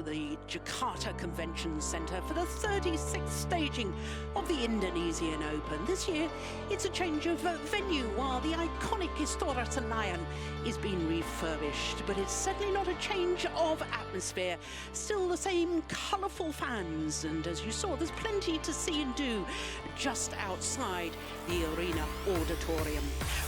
to the Jakarta Convention Center for the 36th staging of the Indonesian Open. This year, it's a change of venue while the iconic Istora Senayan is being refurbished, but it's certainly not a change of atmosphere. Still the same colourful fans, and as you saw, there's plenty to see and do just outside the arena auditorium.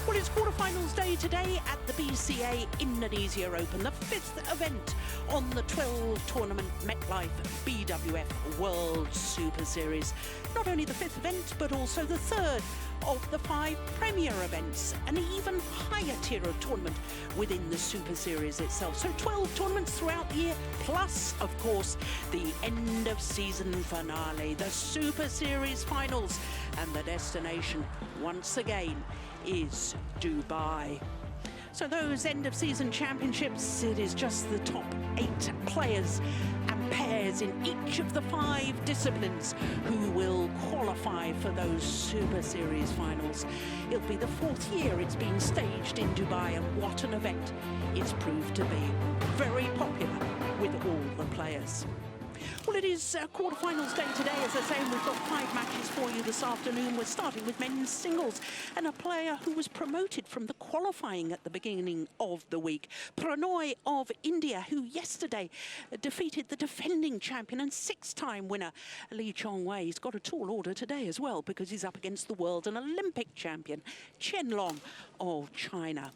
Well, it's quarterfinals day today at the BCA Indonesia Open, the 5th event on the 12 tournament MetLife BWF World Superseries. Not only the 5th event, but also the 3rd of the 5 premier events, an even higher tier of tournament within the Super Series itself. So 12 tournaments throughout the year, plus, of course, the end of season finale, the Super Series finals, and the destination, once again, is Dubai. So those end of season championships, it is just the top 8 players and pairs in each of the 5 disciplines who will qualify for those Super Series finals. It'll be the 4th year it's been staged in Dubai, and what an event it's proved to be. Very popular with all the players. Well, it is quarterfinals day today, as I say, and we've got 5 matches for you this afternoon. We're starting with men's singles and a player who was promoted from the qualifying at the beginning of the week, Prannoy of India, who yesterday defeated the defending champion and 6-time winner, Lee Chong-wei. He's got a tall order today as well, because he's up against the world and Olympic champion, Chen of China.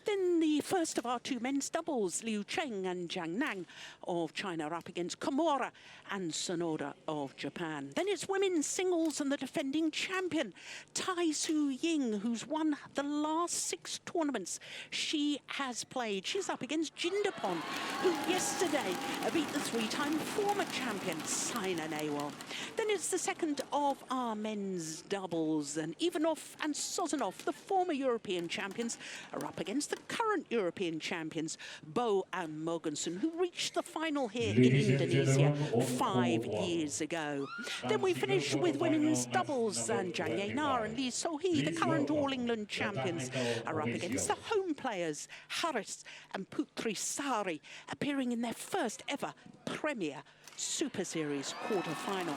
Then the first of our 2 men's doubles, Liu Cheng and Jiang Nang of China, are up against Komura and Sonoda of Japan. Then it's women's singles and the defending champion, Tai Su Ying, who's won the last 6 tournaments she has played. She's up against Jindapon, who yesterday beat the 3-time former champion, Saina Nehwal. Then it's the second of our men's doubles, and Ivanov and Sozanov, the former European champions, are up against the current European champions, Bo and Mogensen, who reached the final here in Indonesia 5 years ago. Then we finish with women's doubles, and Zhang Yenar and Lee So-hee, the current All England champions, are up against the home players, Haris and Putri Sari, appearing in their first ever Premier Super Series quarter-final.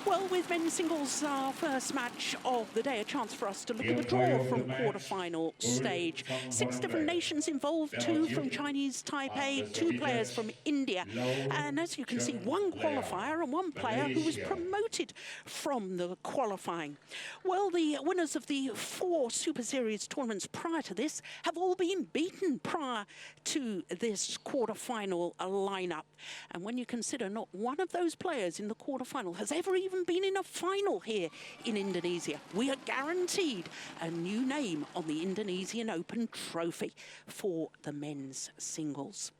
Well, with men's singles, our first match of the day, a chance for us to look at the draw from quarter-final stage. 6 different nations involved, 2 from Chinese Taipei, 2 players from India. And as you can see, 1 qualifier and 1 player who was promoted from the qualifying. Well, the winners of the 4 Super Series tournaments prior to this have all been beaten prior to this quarter-final lineup. And when you consider not one of those players in the quarter-final has ever even been in a final here in Indonesia, we are guaranteed a new name on the Indonesian Open trophy for the men's singles.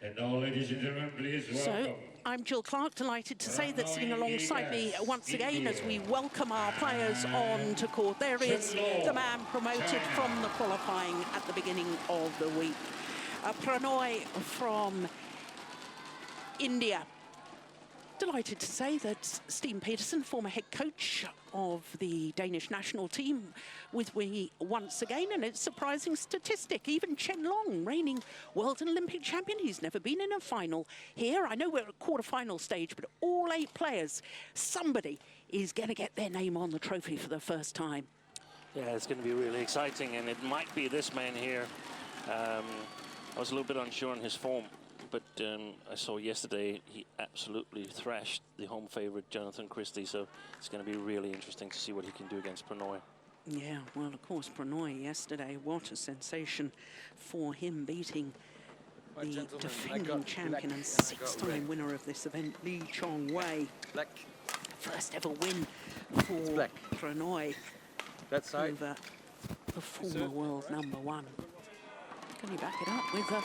And now, ladies and gentlemen, please welcome. So, I'm Jill Clark, delighted to say that sitting alongside me once again as we welcome our players on to court, there is the man promoted from the qualifying at the beginning of the week. Prannoy from India. Delighted to say that Steve Peterson, former head coach of the Danish national team, with me once again, and it's a surprising statistic. Even Chen Long, reigning world and Olympic champion, he's never been in a final here. I know we're at quarter-final stage, but all 8 players, somebody is going to get their name on the trophy for the first time. Yeah, it's going to be really exciting, and it might be this man here. I was a little bit unsure on his form, but I saw yesterday he absolutely thrashed the home favorite Jonathan Christie, so it's going to be really interesting to see what he can do against Prannoy. Yeah, well, of course, Prannoy yesterday, what a sensation for him, beating the defending champion and 6-time winner of this event, Lee Chong-wei. First ever win for Prannoy over the former world #1. Can he back it up with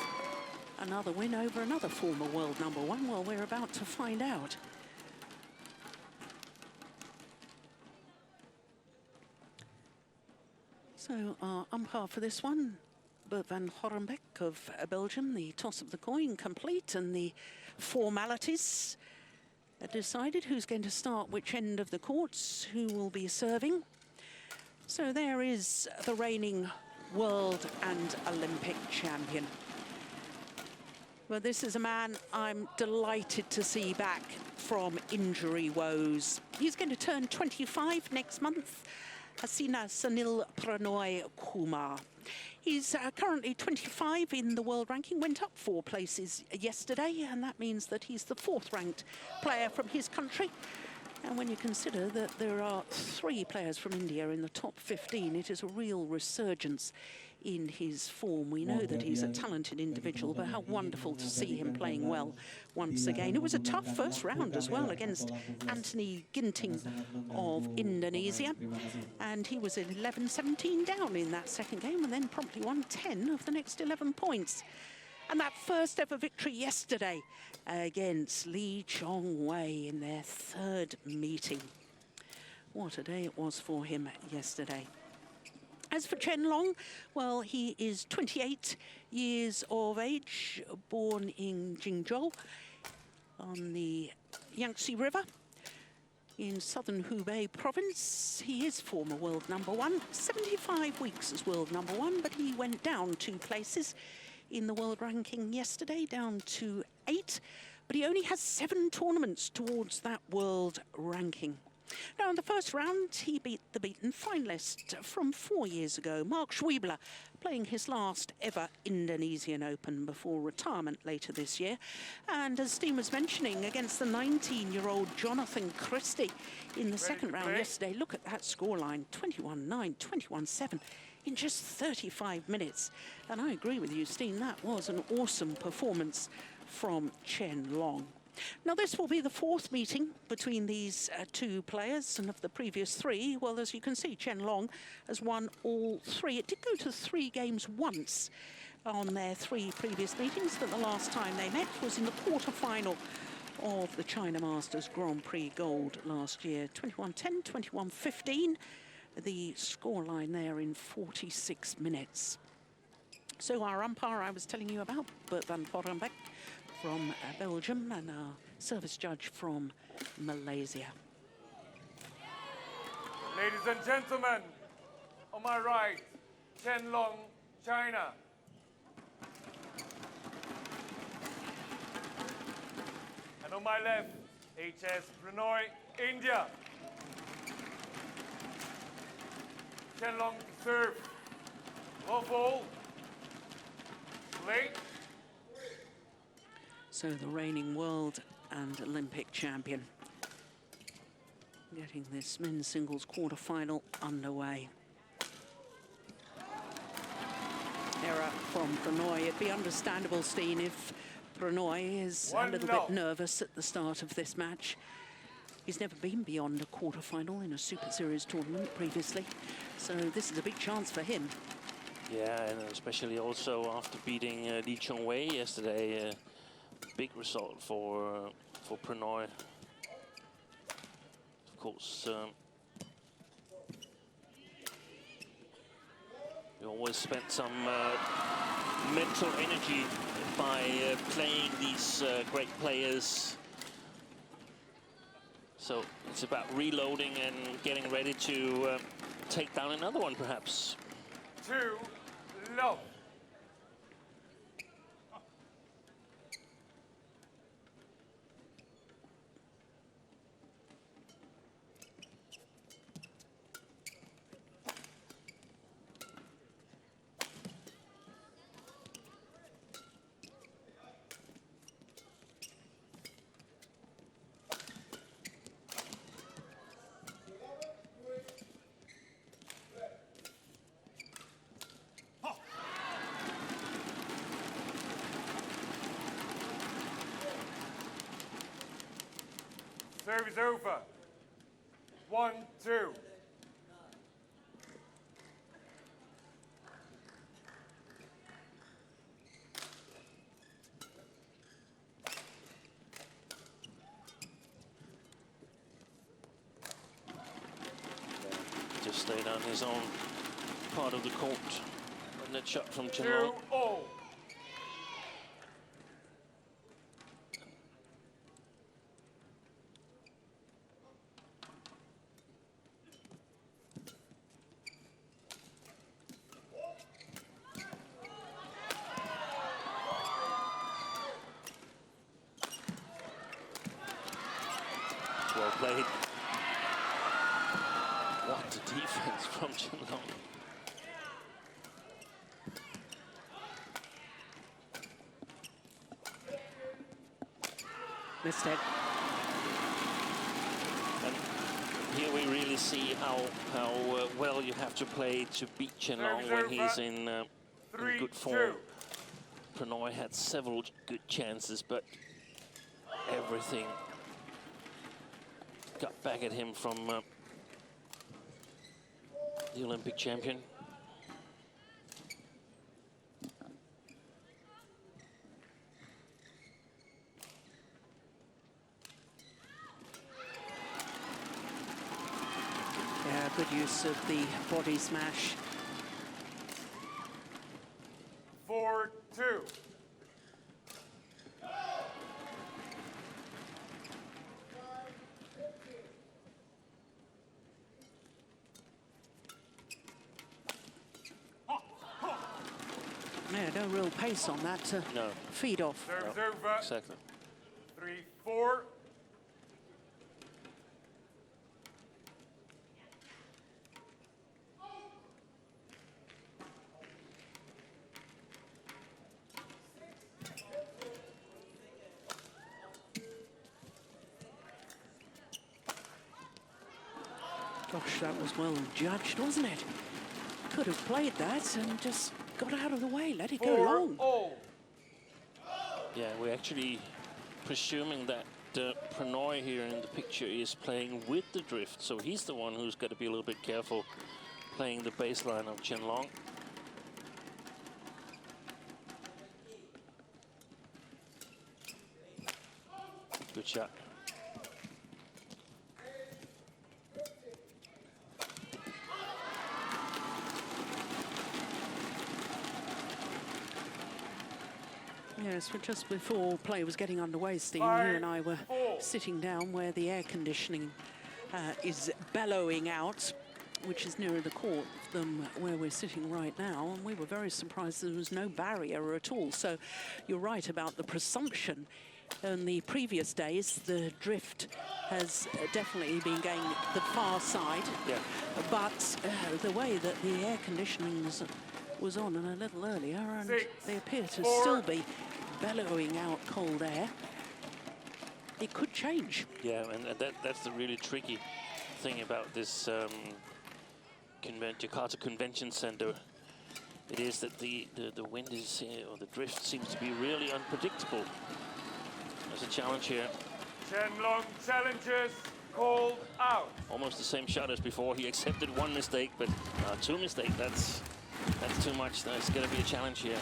another win over another former world #1? Well, we're about to find out. So our umpire for this one, Bert van Horenbeck of Belgium. The toss of the coin complete, and the formalities are decided. Who's going to start which end of the courts, who will be serving. So there is the reigning world and Olympic champion. Well, this is a man I'm delighted to see back from injury woes. He's going to turn 25 next month. Hasina Sunil Prannoy Kumar. He's currently 25 in the world ranking, went up 4 places yesterday, and that means that he's the 4th ranked player from his country. And when you consider that there are 3 players from India in the top 15, it is a real resurgence in his form. We know that he's a talented individual, but how wonderful to see him playing well once again. It was a tough first round as well against Anthony Ginting of Indonesia, and he was 11-17 down in that second game and then promptly won 10 of the next 11 points. And that first ever victory yesterday against Lee Chong-wei in their 3rd meeting. What a day it was for him yesterday. As for Chen Long, well, he is 28 years of age, born in Jingzhou on the Yangtze River in southern Hubei province. He is former world #1, 75 weeks as world #1, but he went down 2 places in the world ranking yesterday, down to 8, but he only has 7 tournaments towards that world ranking. Now, in the first round, he beat the beaten finalist from 4 years ago, Mark Schwiebler, playing his last ever Indonesian Open before retirement later this year. And as Steen was mentioning, against the 19-year-old Jonathan Christie in the second round yesterday, look at that scoreline, 21-9, 21-7. in just 35 minutes. And I agree with you, Steen, that was an awesome performance from Chen Long. Now, this will be the 4th meeting between these 2 players, and of the previous 3, well, as you can see, Chen Long has won all 3. It did go to 3 games once on their 3 previous meetings, but the last time they met was in the quarterfinal of the China Masters Grand Prix Gold last year. 21-10, 21-15, the scoreline there in 46 minutes. So our umpire I was telling you about, Bert van Vorenbeek from Belgium, and our service judge from Malaysia. Ladies and gentlemen, on my right, Chen Long, China. And on my left, HS Prannoy, India. Chen Long serve. Love ball. Late. So the reigning world and Olympic champion getting this men's singles quarterfinal underway. Error from Prannoy. It'd be understandable, Steen, if Prannoy is a little bit nervous at the start of this match. He's never been beyond a quarterfinal in a Super Series tournament previously, so this is a big chance for him. Yeah, and especially also after beating Lee Chong-wei yesterday. Big result for Prannoy. Of course, we always spent some mental energy by playing these great players. So it's about reloading and getting ready to take down another one, perhaps. 2 love. Service over. 1-2. Just stayed on his own part of the court. And that shot from Chen Long. 2-0. well played. What a defense from Chen Long. Missed it. And here we really see how well you have to play to beat Chen Long when he's in good form. Prannoy had several good chances, but everything got back at him from the Olympic champion. Yeah, good use of the body smash. 4-2. Yeah, no real pace on that to No. feed off. Serves over. Exactly. 3-4. Gosh, that was well judged, wasn't it? Could have played that and just got out of the way, let it go long. 4-0. Yeah, we're actually presuming that Prannoy here in the picture is playing with the drift, so he's the one who's got to be a little bit careful playing the baseline of Chen Long. Good shot. Yes, but just before play was getting underway, Steve, you and I were sitting down where the air conditioning is bellowing out, which is nearer the court than where we're sitting right now, and we were very surprised there was no barrier at all. So you're right about the presumption. In the previous days, the drift has definitely been going the far side, Yeah. but the way that the air conditioning was on and a little earlier, and they appear to still be bellowing out cold air. It could change. Yeah, and that's the really tricky thing about this Jakarta Convention Center. It is that the wind is, or the drift seems to be really unpredictable. There's a challenge here. Chen Long challenges called out. Almost the same shot as before. He accepted one mistake, but two mistakes. That's too much. There's going to be a challenge here.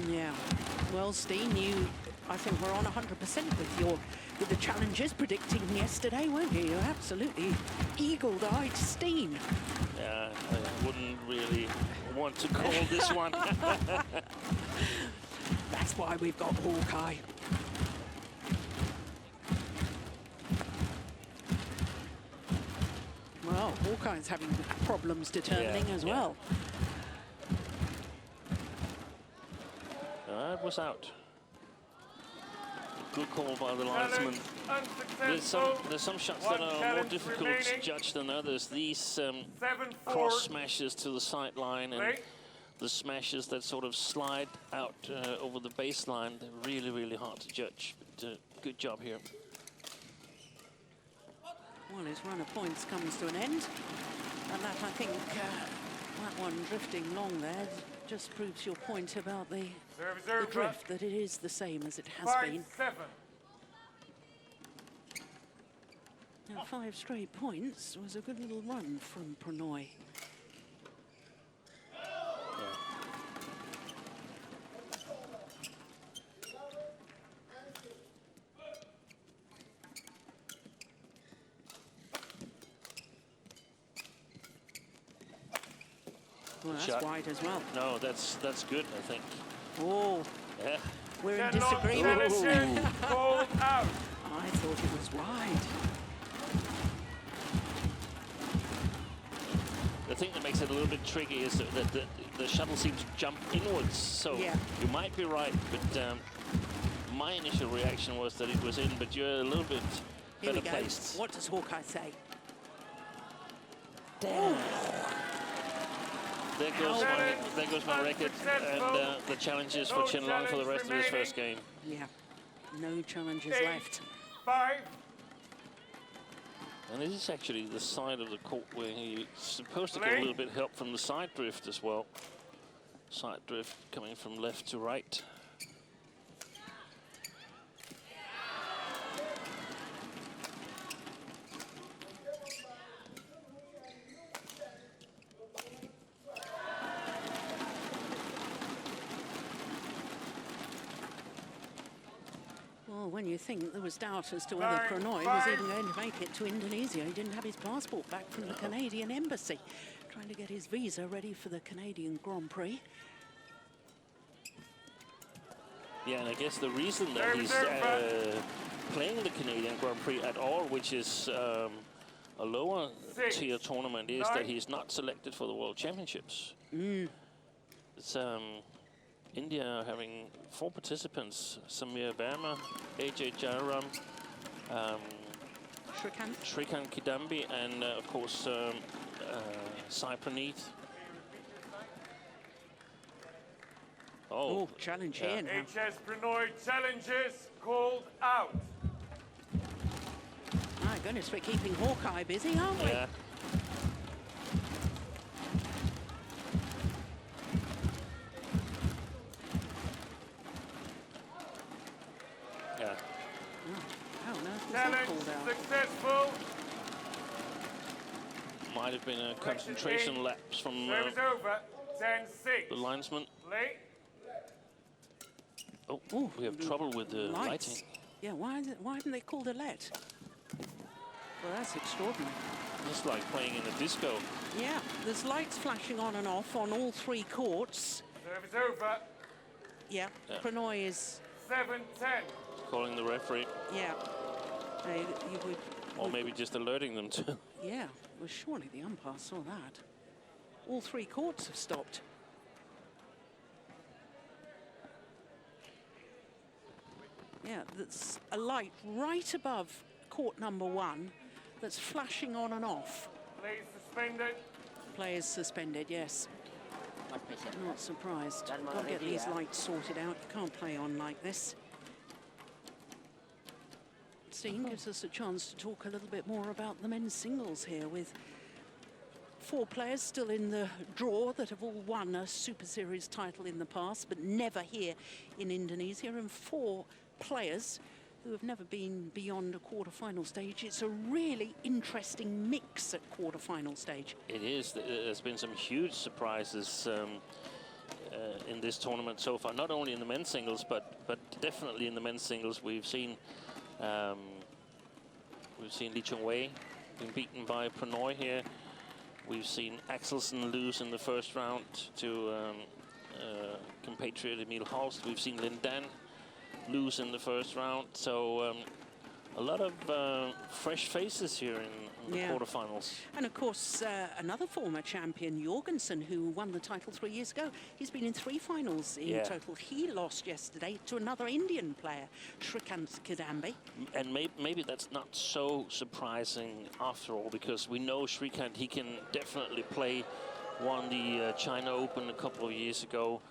Yeah. Well, Steen, I think we're on 100% with the challenges predicting yesterday, weren't you? You're absolutely eagle-eyed, Steen. Yeah, I wouldn't really want to call this one. That's why we've got Hawkeye. Well, Hawkeye's having problems determining as well. That was out. Good call by the linesman. There's some shots that are more difficult to judge than others. These cross smashes to the sideline and the smashes that sort of slide out over the baseline, they're really, really hard to judge. But good job here. Well, his run of points comes to an end. And that, I think, that one drifting long there just proves your point about the drift, that it is the same as it has been. 5-7. Now, 5 straight points was a good little run from Prannoy. Well, that's wide as well. No, that's good, I think. Oh, Yeah. we're in Chen Long disagreement. challenges called out. I thought it was wide. The thing that makes it a little bit tricky is that the shuttle seems to jump inwards. So you might be right, but my initial reaction was that it was in, but you're a little bit Here we better go. placed. What does Hawkeye say? There goes my record, and the challenges for Chen Long for the rest of his first game. Yeah, no challenges left. 5. And this is actually the side of the court where you're supposed to get a little bit help from the side drift as well. Side drift coming from left to right. Well, when you think there was doubt as to whether Prannoy was even going to make it to Indonesia, he didn't have his passport back from the Canadian embassy, trying to get his visa ready for the Canadian Grand Prix. Yeah, and I guess the reason that he's playing the Canadian Grand Prix at all, which is a lower tier tournament, is that he's not selected for the World Championships. It's India having 4 participants: Samir Verma, AJ Jairam, Shrikant Kidambi, and of course Sai Praneeth. Oh, challenge here now. HS Prannoy challenges called out. My goodness, we're keeping Hawkeye busy, aren't we? Yeah. Yeah. Oh, no, is that Challenge called out? successful. Might have been a concentration lapse from Service over. 10-6. the linesman. Late. Oh, we have trouble with the lighting. Yeah, why haven't they called a let? Well, that's extraordinary. It's like playing in a disco. Yeah, there's lights flashing on and off on all 3 courts. Service over. Yeah, Prannoy is... 7-10. Calling the referee. Yeah. You would... Or maybe just alerting them to. Yeah, well, surely the umpire saw that. All 3 courts have stopped. Yeah, that's a light right above court number 1 that's flashing on and off. Players suspended. Players suspended, yes. Not surprised. Got to get these lights sorted out. You can't play on like this. Steen gives us a chance to talk a little bit more about the men's singles here, with 4 players still in the draw that have all won a Super Series title in the past, but never here in Indonesia, and 4 players who have never been beyond a quarter-final stage. It's a really interesting mix at quarter-final stage. It is. There's been some huge surprises in this tournament so far, not only in the men's singles, but definitely in the men's singles. We've seen Lee Chung-wei being beaten by Prannoy here. We've seen Axelsen lose in the first round to compatriot Emil Holst. We've seen Lin Dan lose in the first round. So a lot of fresh faces here in the quarterfinals. And of course, another former champion, Jorgensen, who won the title 3 years ago. He's been in 3 finals in total. He lost yesterday to another Indian player, Shrikant Kidambi. And maybe that's not so surprising after all, because we know Shrikant, he can definitely play. Won the China Open a couple of years ago.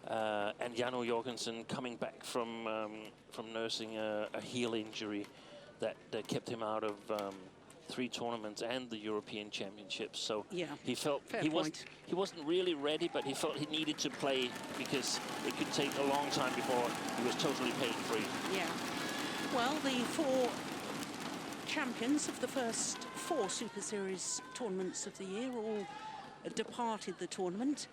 And Jano Jorgensen coming back from nursing a heel injury that kept him out of 3 tournaments and the European Championships. So he felt he wasn't really ready, but he felt he needed to play because it could take a long time before he was totally pain-free. Yeah. Well, the 4 champions of the first 4 Super Series tournaments of the year all departed the tournament.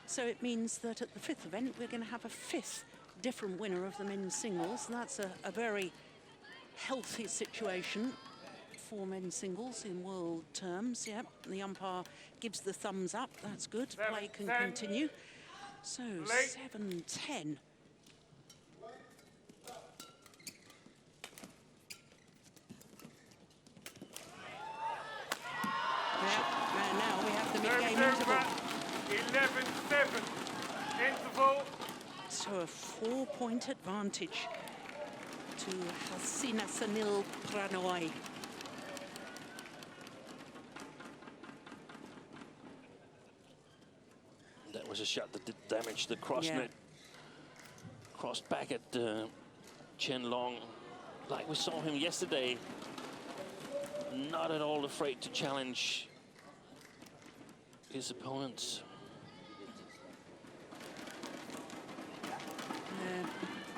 So it means that at the 5th event, we're going to have a 5th different winner of the men's singles. And that's a very healthy situation for men's singles in world terms. Yep, the umpire gives the thumbs up. That's good. Play can continue. So 7-10. And now we have the mid-game interval. 11-7. Interval. So a 4-point advantage to Hasina Sanil Prannoy. That was a shot that did damage the cross Yeah. net. Crossed back at Chen Long. Like we saw him yesterday, not at all afraid to challenge his opponents.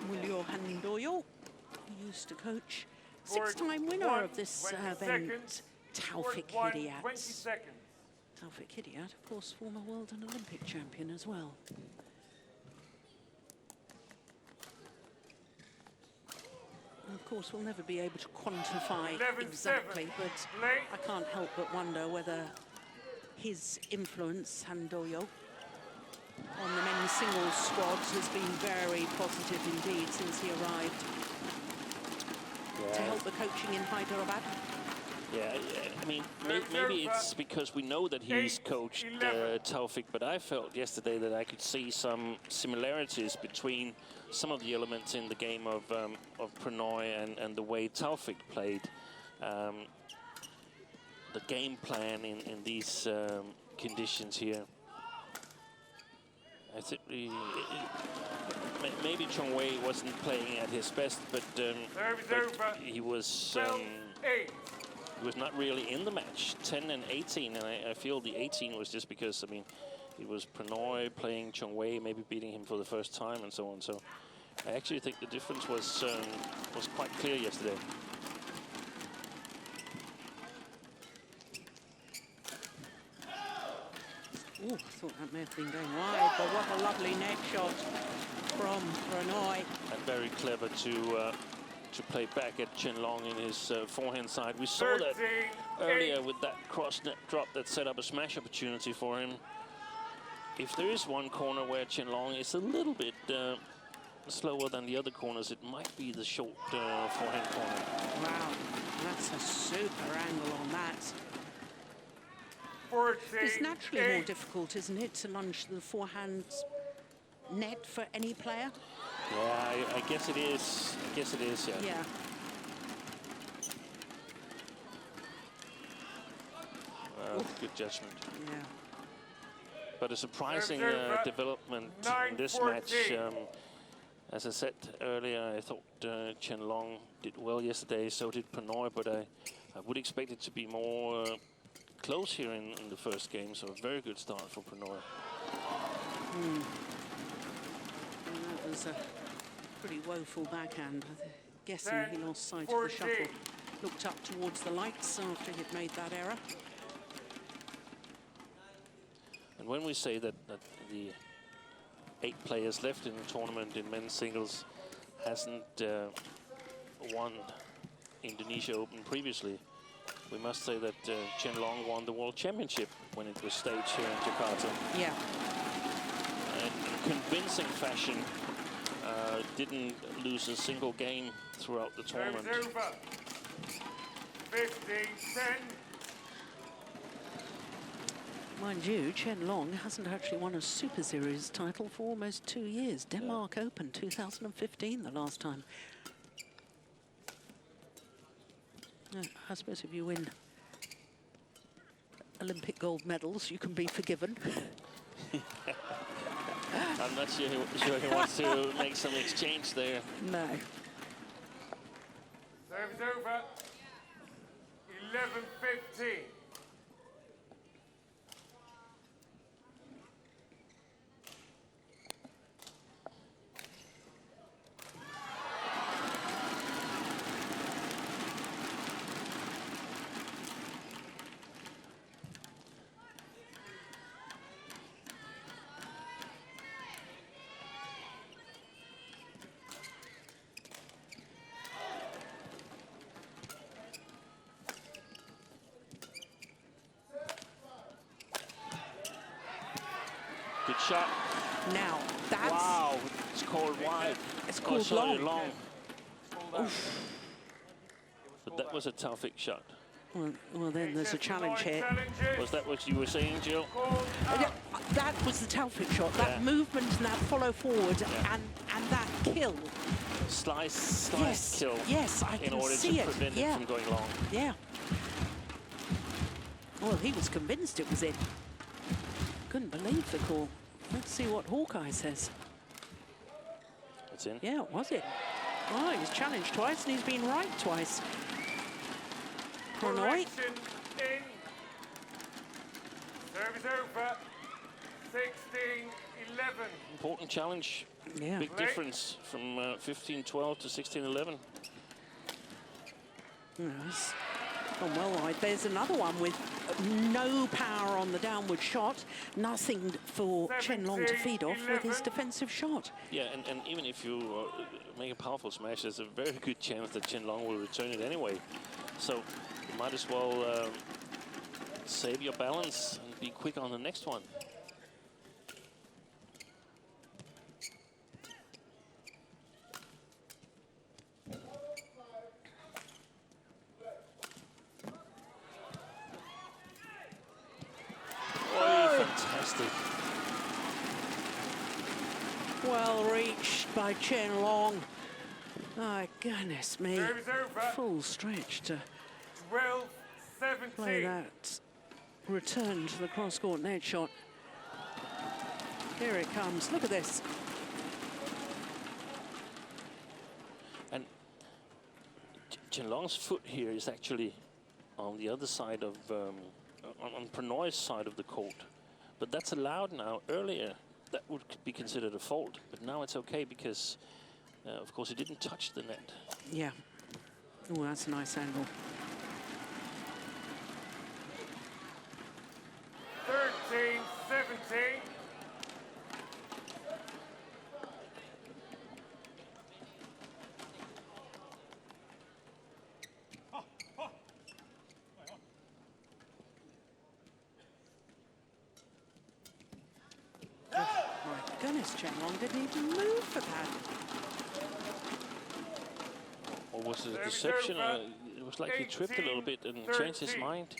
Mulyo Handoyo, who used to coach Court six-time winner one, of this 20 event, seconds. Taufik Court one, 20 Hidayat. seconds. Taufik Hidayat, of course, former world and Olympic champion as well. And of course, we'll never be able to quantify 11-7. exactly, but Play. I can't help but wonder whether his influence, Handoyo, on the men's singles squads has been very positive indeed since he arrived to help the coaching in Hyderabad. Yeah, I mean, maybe it's because we know that he's coached Taufik, but I felt yesterday that I could see some similarities between some of the elements in the game of Prannoy and the way Taufik played. The game plan in these conditions here. I think maybe Chong Wei wasn't playing at his best, but he was not really in the match. 10 and 18, and I feel the 18 was just because, I mean, it was Prannoy playing Chong Wei, maybe beating him for the first time and so on. So I actually think the difference was quite clear yesterday. Oh, I thought that may have been going wide, but what a lovely net shot from Prannoy. And very clever to play back at Chen Long in his forehand side. We saw that earlier with that cross net drop that set up a smash opportunity for him. If there is one corner where Chen Long is a little bit slower than the other corners, it might be the short forehand corner. Wow, that's a super angle on that. 14, It's naturally more 8. difficult, isn't it, to launch the forehand net for any player? Yeah, I guess it is. I guess it is, yeah. Yeah. Good judgment. Yeah. But a surprising development in this 9-14. match. As I said earlier, I thought Chen Long did well yesterday, so did Prannoy, but I would expect it to be more close here in the first game, so a very good start for Prannoy. And that was a pretty woeful backhand. I'm guessing he lost sight of the shuttle. Looked up towards the lights after he'd made that error. And when we say that the 8 players left in the tournament in men's singles hasn't won Indonesia Open previously, we must say that Chen Long won the World Championship when it was staged here in Jakarta. Yeah. In convincing fashion, didn't lose a single game throughout the tournament. 15-10. Mind you, Chen Long hasn't actually won a Super Series title for almost 2 years. Denmark Open 2015, the last time. I suppose if you win Olympic gold medals, you can be forgiven. I'm not sure he wants to make some exchange there. No. Service over. 11-15. Good shot. Now, that's... Wow, it's called wide. It's called sorry, long. But that was a Taufik shot. Well, then there's a challenge here. Was that what you were saying, Jill? Yeah, that was the Taufik shot. That movement and that follow forward and that kill slice kill. Yes, I in can order see to it. prevent it from going long. Yeah. Well, he was convinced it was in. Couldn't believe the call. Let's see what Hawkeye says. It's in. Yeah, it was in. Oh, he was challenged twice and he's been right twice. Prannoy. Correction in. Service over. 16-11. Important challenge. Yeah. Big difference from 15-12 to 16-11. Yes. Oh, well, right. There's another one with no power on the downward shot. Nothing for Chen Long to feed off with his defensive shot. Yeah, and even if you make a powerful smash, there's a very good chance that Chen Long will return it anyway. So you might as well save your balance and be quick on the next one. Fantastic. Well reached by Chen Long. Oh, goodness me. Full stretch to 12-17. play that return to the cross-court net shot. Here it comes. Look at this. And Chen Long's foot here is actually on the other side of, on Prannoy's side of the court. But that's allowed now. Earlier, that would be considered a fault. But now it's okay because, of course, he didn't touch the net. Yeah. Oh, that's a nice angle. 13-17. Goodness, Chen Long didn't even move for that. Or was it a deception? It was like he tripped a little bit and changed his mind.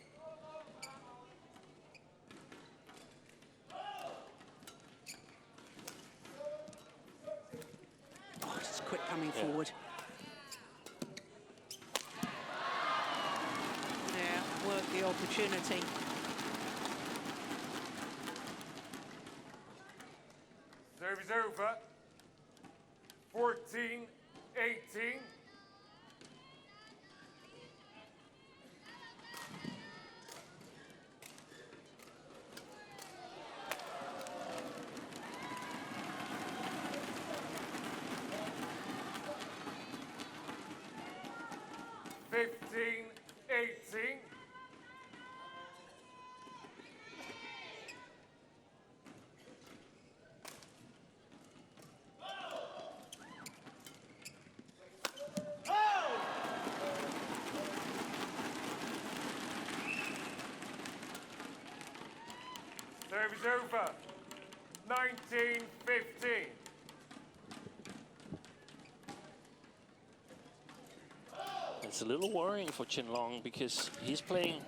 Oh, it's quick coming forward. Yeah, work the opportunity. Service over. 14-18. Service over. 19-15. It's a little worrying for Chen Long because he's playing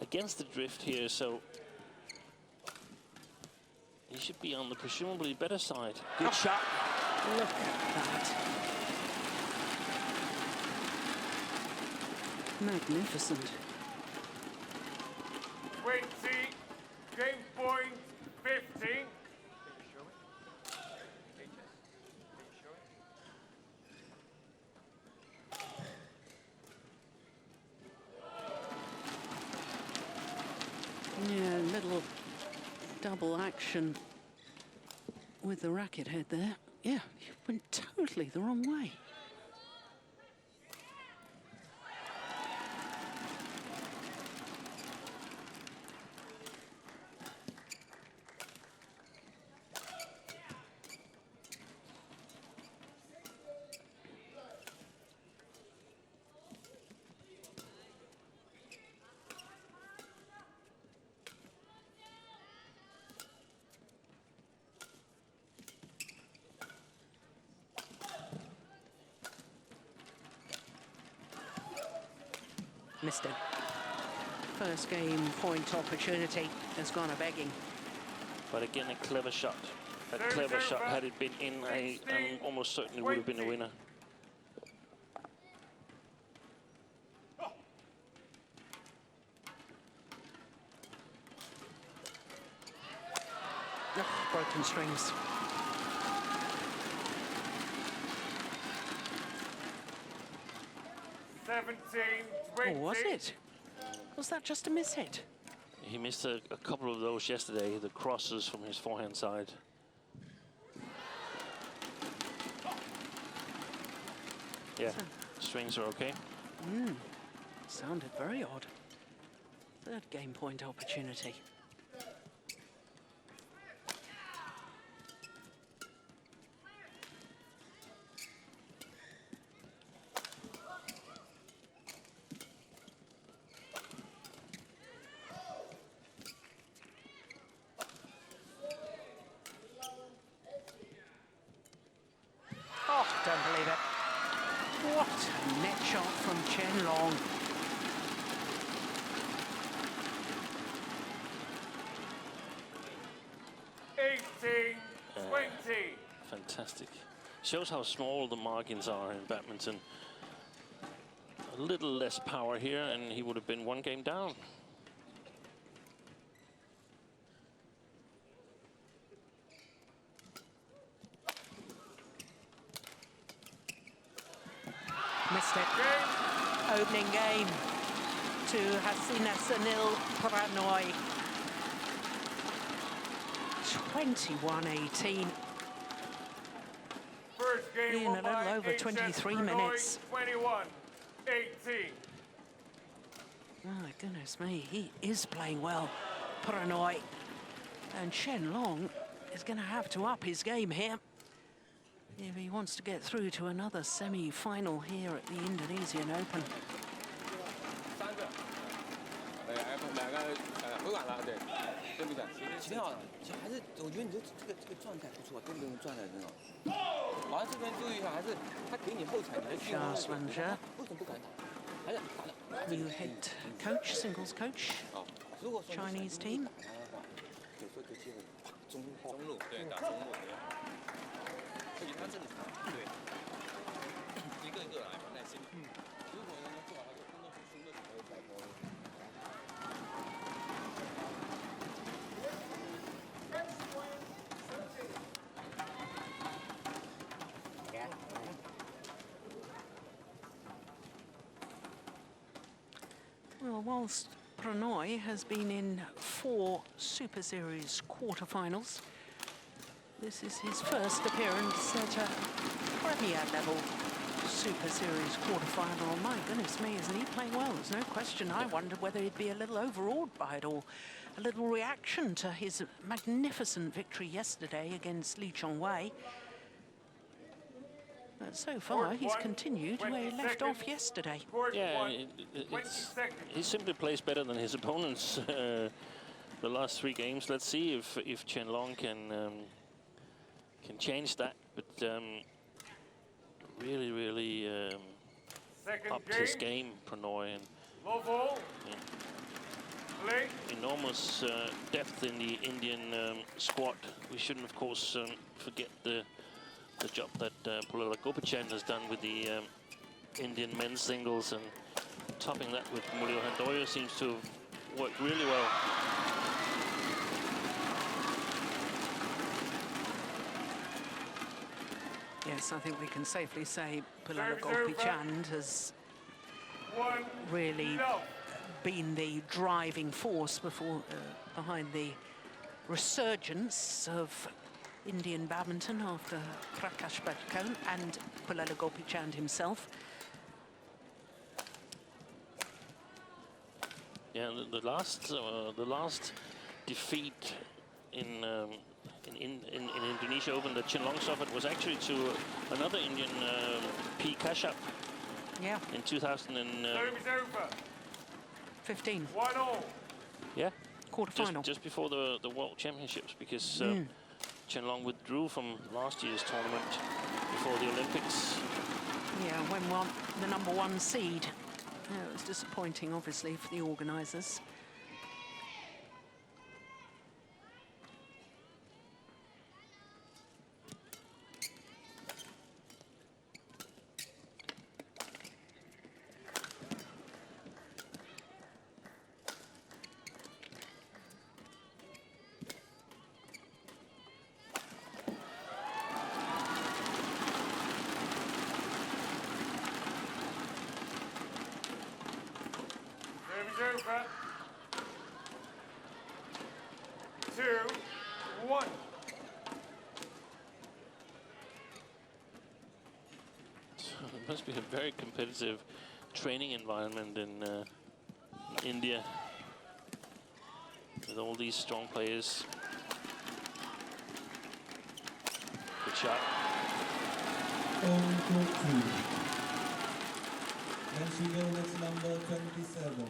against the drift here, so he should be on the presumably better side. Good shot. Look at that. Magnificent. 20. Game point 15. Yeah, little double action with the racket head there. Yeah, he went totally the wrong way. Missed it. First game point opportunity has gone a begging. But again, a clever shot. A clever shot. Had it been in, almost certainly would have been a winner. broken strings. 17-20. Or was it? Was that just a miss hit? He missed a couple of those yesterday, the crosses from his forehand side. Yeah, strings are okay. Sounded very odd. Third game point opportunity. Oh, don't believe it. What a net shot from Chen Long. Fantastic. Shows how small the margins are in badminton. A little less power here, and he would have been one game down. Missed it. Opening game to Hasina Sanil Prannoy. 21-18. First game In a little over 23 minutes. 21-18. My goodness me, he is playing well, Prannoy. And Chen Long is going to have to up his game here if he wants to get through to another semi-final here at the Indonesian Open. 挺好的，其实还是我觉得你这个状态不错，跟别人状态很好。好像这边注意一下，还是他给你后踩，你的进攻为什么不敢打？还是打的。New head coach, singles coach, 如果说 Chinese team. 有时候这机会中路，对，打中路，对。而且他这里对，一个一个来，耐心。如果能做好，就空的松的时候再高。 Well, whilst Prannoy has been in 4 Super Series quarterfinals, this is his first appearance at a Premier level Super Series quarterfinal. My goodness me, isn't he playing well? There's no question. I wondered whether he'd be a little overawed by it or a little reaction to his magnificent victory yesterday against Lee Chong-wei. But so far, he's continued where he left off yesterday. Yeah, he simply plays better than his opponents the last 3 games. Let's see if Chen Long can change that. But really upped his game, Prannoy, and enormous depth in the Indian squad. We shouldn't, of course, forget the job that Pulala Gopichan has done with the Indian men's singles, and topping that with Mulyo Handoyo seems to have worked really well. Yes, I think we can safely say Pulala Gopichan has really been the driving force behind the resurgence of Indian badminton after Prakash Padukone and Pulala Gopichan himself. Yeah, the last defeat in Indonesia Open that Chen Long suffered was actually to another Indian, P. Kashyap. Yeah. In 2015. 1-1. Yeah. Quarterfinal. Just before the World Championships, because Chen Long withdrew from last year's tournament before the Olympics. Yeah, when the #1 seed. Yeah, it was disappointing, obviously, for the organisers. over. 2-1. It must be a very competitive training environment in India with all these strong players. Good shot. And she goes next number 27.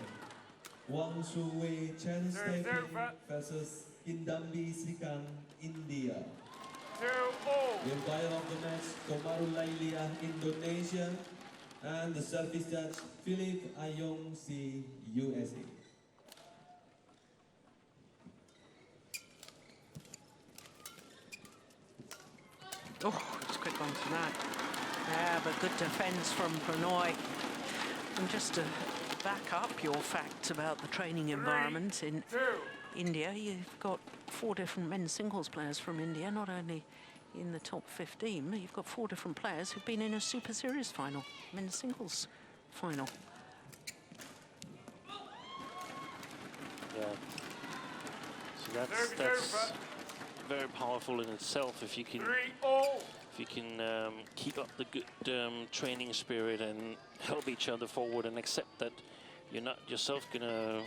Wang Shuwei Chen versus Indambi Sikang, India. 2-all. The umpire of the match, Komaru Lailia, Indonesia. And the service judge, Philip Ayong Si, USA. Oh, it's a quick one from that. Yeah, but good defence from Prannoy. And just to back up your facts about the training environment in India, you've got 4 different men's singles players from India, not only in the top 15, but you've got 4 different players who've been in a Super Series final, men's singles final. Yeah. So that's very powerful in itself if you can keep up the good training spirit and help each other forward and accept that you're not yourself gonna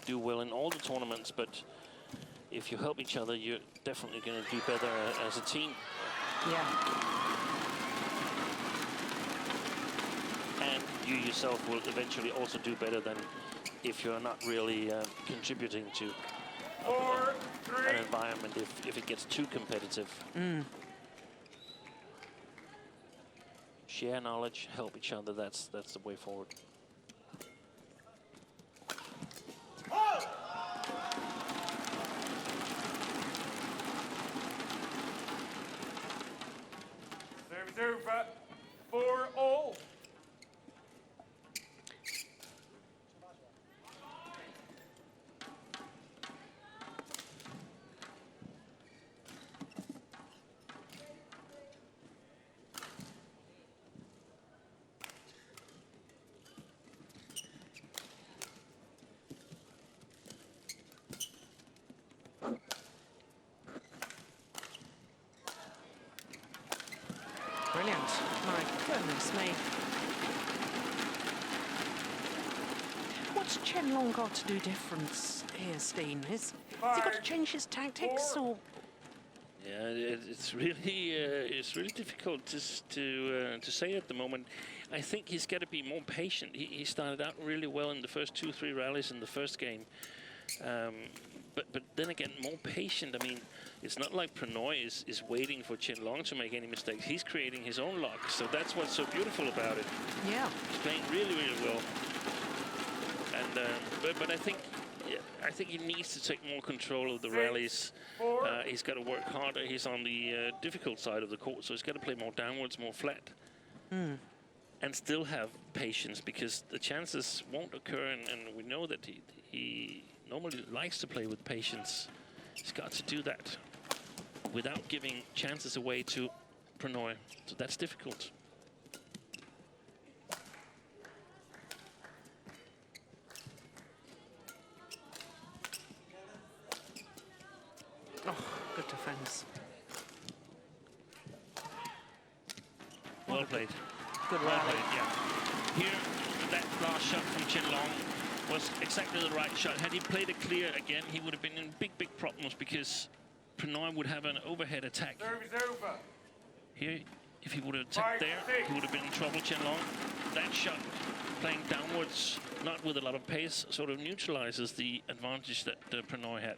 do well in all the tournaments, but if you help each other, you're definitely gonna do better as a team. Yeah. And you yourself will eventually also do better than if you're not really contributing to an environment if it gets too competitive. Share knowledge, help each other, that's the way forward. Service over. 4-all. Brilliant. My goodness me. What's Chen Long got to do difference here, Steen? Has he got to change his tactics or? Yeah, it's really difficult to say at the moment. I think he's got to be more patient. He started out really well in the first 2-3 rallies in the first game. But then again, more patient. I mean, it's not like Prannoy is waiting for Chen Long to make any mistakes. He's creating his own luck, so that's what's so beautiful about it. Yeah. He's playing really, really well. And but I think he needs to take more control of the rallies. He's got to work harder. He's on the difficult side of the court, so he's got to play more downwards, more flat. And still have patience, because the chances won't occur, and we know that he normally likes to play with patience. He's got to do that without giving chances away to Prannoy. So that's difficult. Oh, good defence. Well played. Good Well rally. played, yeah. Here, that last shot from Chen Long was exactly the right shot. Had he played it clear again, he would have been in big, big problems, because Prannoy would have an overhead attack. Service over. Here, if he would have attacked there, he would have been in trouble, Chen Long. That shot, playing downwards, not with a lot of pace, sort of neutralizes the advantage that Prannoy had.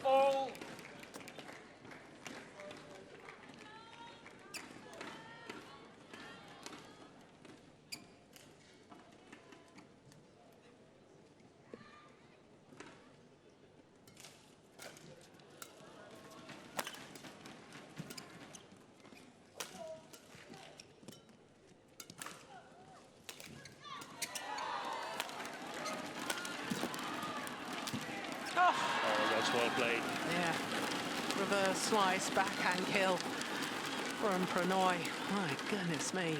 All. Oh, that's well played. Yeah. Reverse slice, backhand kill from Prannoy. My goodness me.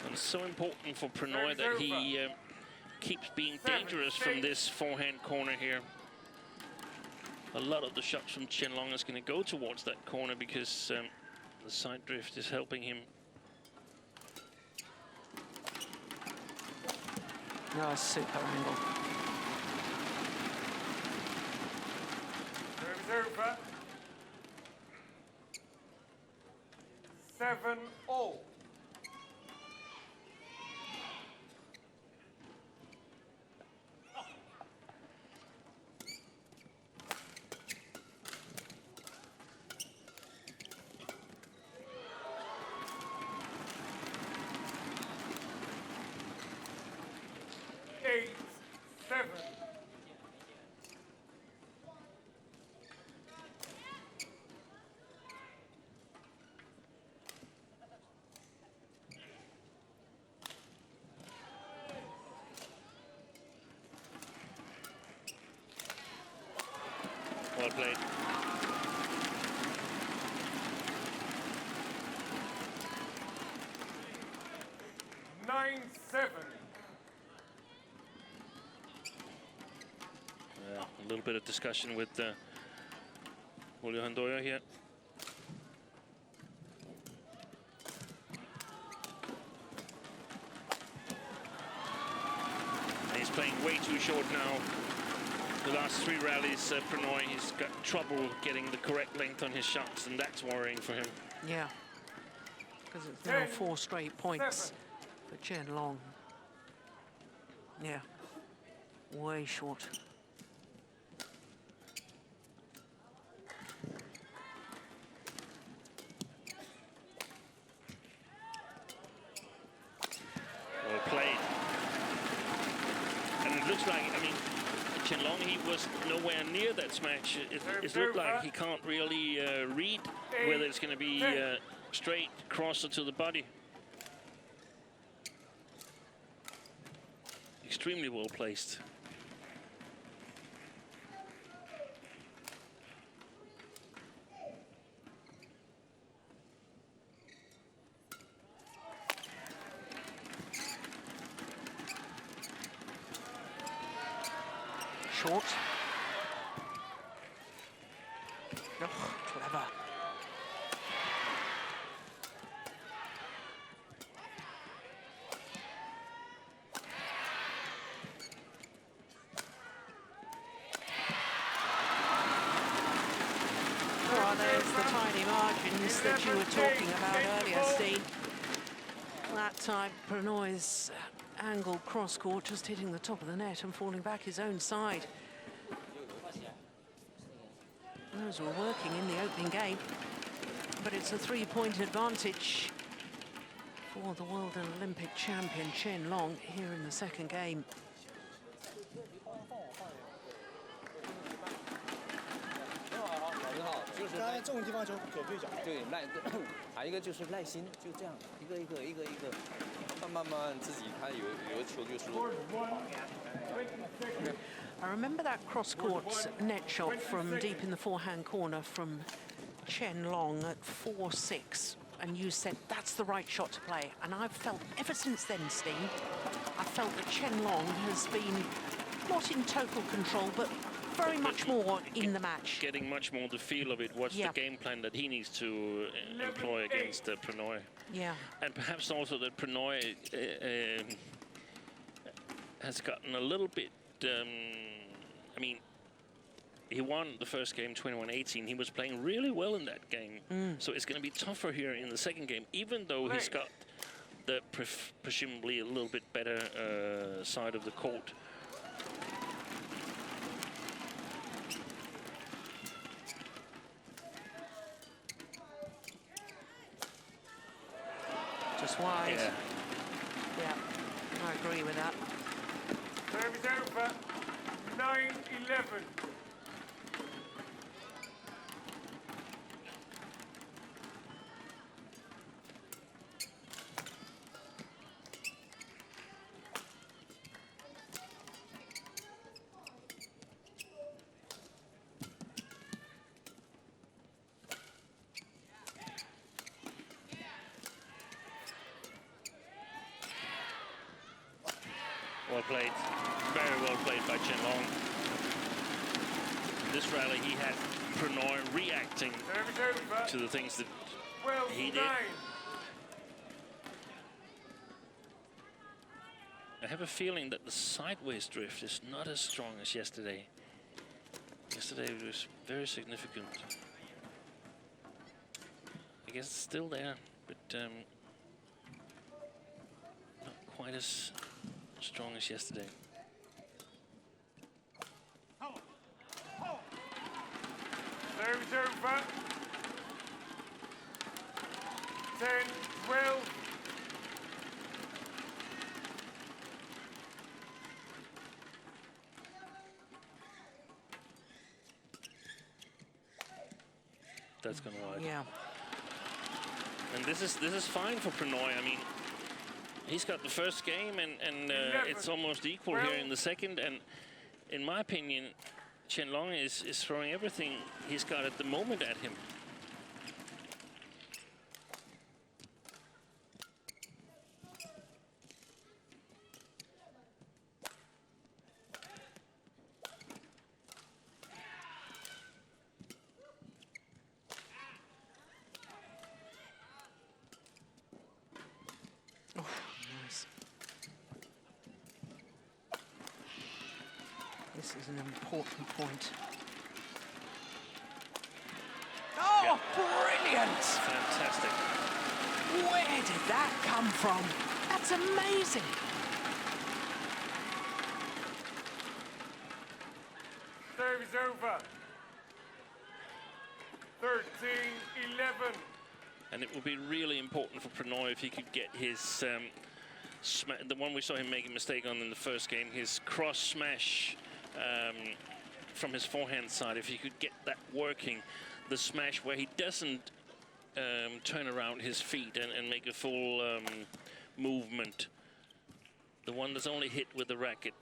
And it's so important for Prannoy that he keeps being dangerous from this forehand corner here. A lot of the shots from Chen Long is going to go towards that corner because the side drift is helping him. Oh, super angle. Serve is over. 7-0. Well played. A little bit of discussion with Julio Handoya here. And he's playing way too short now. The last 3 rallies, Prannoy, he's got trouble getting the correct length on his shots, and that's worrying for him. Yeah. Because it's now 4 straight points for Chen Long. Yeah. Way short. Well played. And it looks like, I mean, Chen Long, he was nowhere near that smash. It looked like he can't really read whether it's going to be straight, cross, or to the body. Extremely well placed. Short. Oh, clever. Oh, there's the tiny margins that you were talking about earlier, Steve. That time, Prannoy's angle cross-court just hitting the top of the net and falling back his own side. Those were working in the opening game, but it's a 3-point advantage for the world and Olympic champion Chen Long here in the second game. 慢慢自己他有个球就输。 I remember that cross-court net shot from deep in the forehand corner from Chen Long at 4-6, and you said that's the right shot to play. And I've felt ever since then, Steve, I felt that Chen Long has been not in total control, but very much more in the match. Getting much more the feel of it. What's the game plan that he needs to employ against Prannoy? Yeah. And perhaps also that Prannoy has gotten a little bit, I mean, he won the first game 21-18. He was playing really well in that game. So it's going to be tougher here in the second game, even though he's got the presumably a little bit better side of the court. Just wide. Yeah, I agree with that. Serve is over. 9-11. played. Very well played by Chen Long. In this rally, he had Prannoy reacting to the things that he did. I have a feeling that the sideways drift is not as strong as yesterday. Yesterday it was very significant. I guess it's still there, but not quite as strong as yesterday. Service over. 10, 12. That's gonna wide. Yeah. And this is fine for Prannoy. I mean, he's got the first game, and it's almost equal here in the second. And in my opinion, Chen Long is throwing everything he's got at the moment at him. This is an important point. Oh, Yeah. brilliant! Fantastic. Where did that come from? That's amazing. Service over. 13, 11. And it would be really important for Prannoy if he could get his the one we saw him make a mistake on in the first game, his cross smash from his forehand side. If he could get that working, the smash where he doesn't turn around his feet and make a full movement, the one that's only hit with the racket.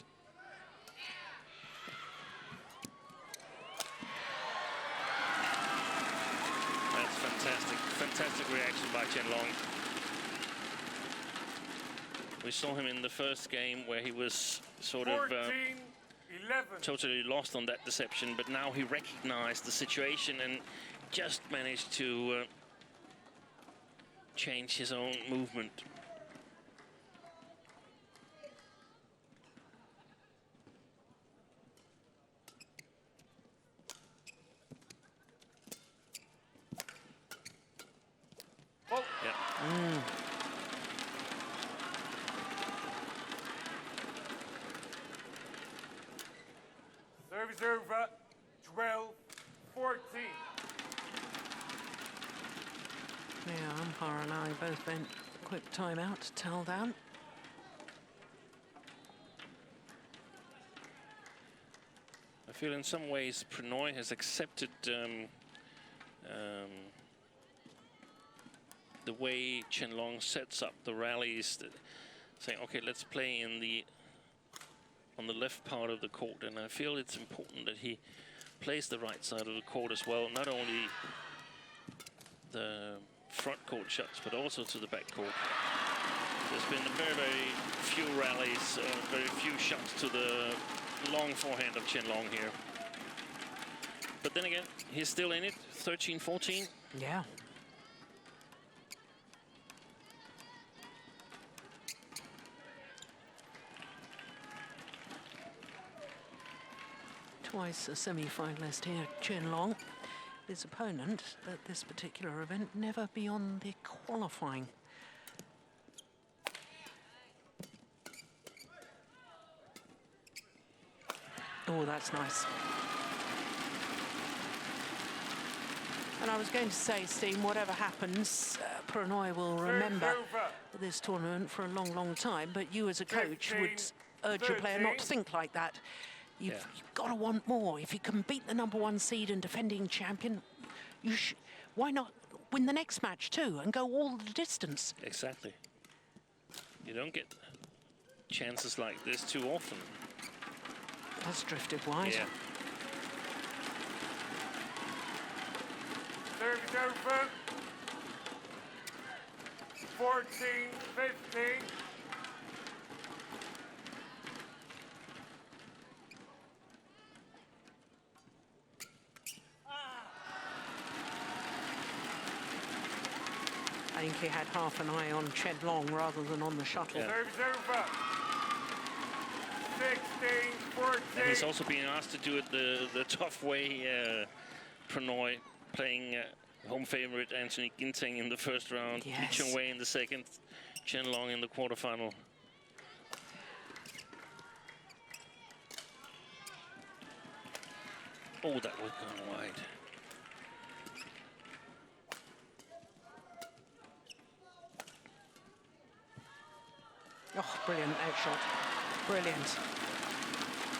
That's fantastic. Fantastic reaction by Chen Long. We saw him in the first game where he was sort 14, of 11. totally lost on that deception, but now he recognized the situation and just managed to change his own movement. Oh. Yeah. Service over. 12, 14. Yeah, umpire and I both went quick timeout to tell down. I feel in some ways Prannoy has accepted the way Chen Long sets up the rallies, saying, okay, let's play on the left part of the court, and I feel it's important that he plays the right side of the court as well, not only the front court shots, but also to the back court. There's been very, very few rallies, very few shots to the long forehand of Chen Long here. But then again, he's still in it, 13-14. Yeah. Twice a semi-finalist here, Chen Long. His opponent at this particular event never beyond the qualifying. Oh, that's nice. And I was going to say, Steen, whatever happens, Prannoy will remember this tournament for a long, long time, but you as a coach would urge your player not to think like that. You've got to want more. If you can beat the #1 seed and defending champion, why not win the next match too and go all the distance? Exactly. You don't get chances like this too often. That's drifted wide. Yeah. Service over. 14, 15. I think he had half an eye on Chen Long rather than on the shuttle. Yeah. Service over. 16-14. And he's also being asked to do it the tough way. Prannoy playing home favorite Anthony Ginting in the first round, Lee Yes. Chung-wei in the second, Chen Long in the quarterfinal. Oh, that was gone wide. Oh, brilliant net shot. Brilliant.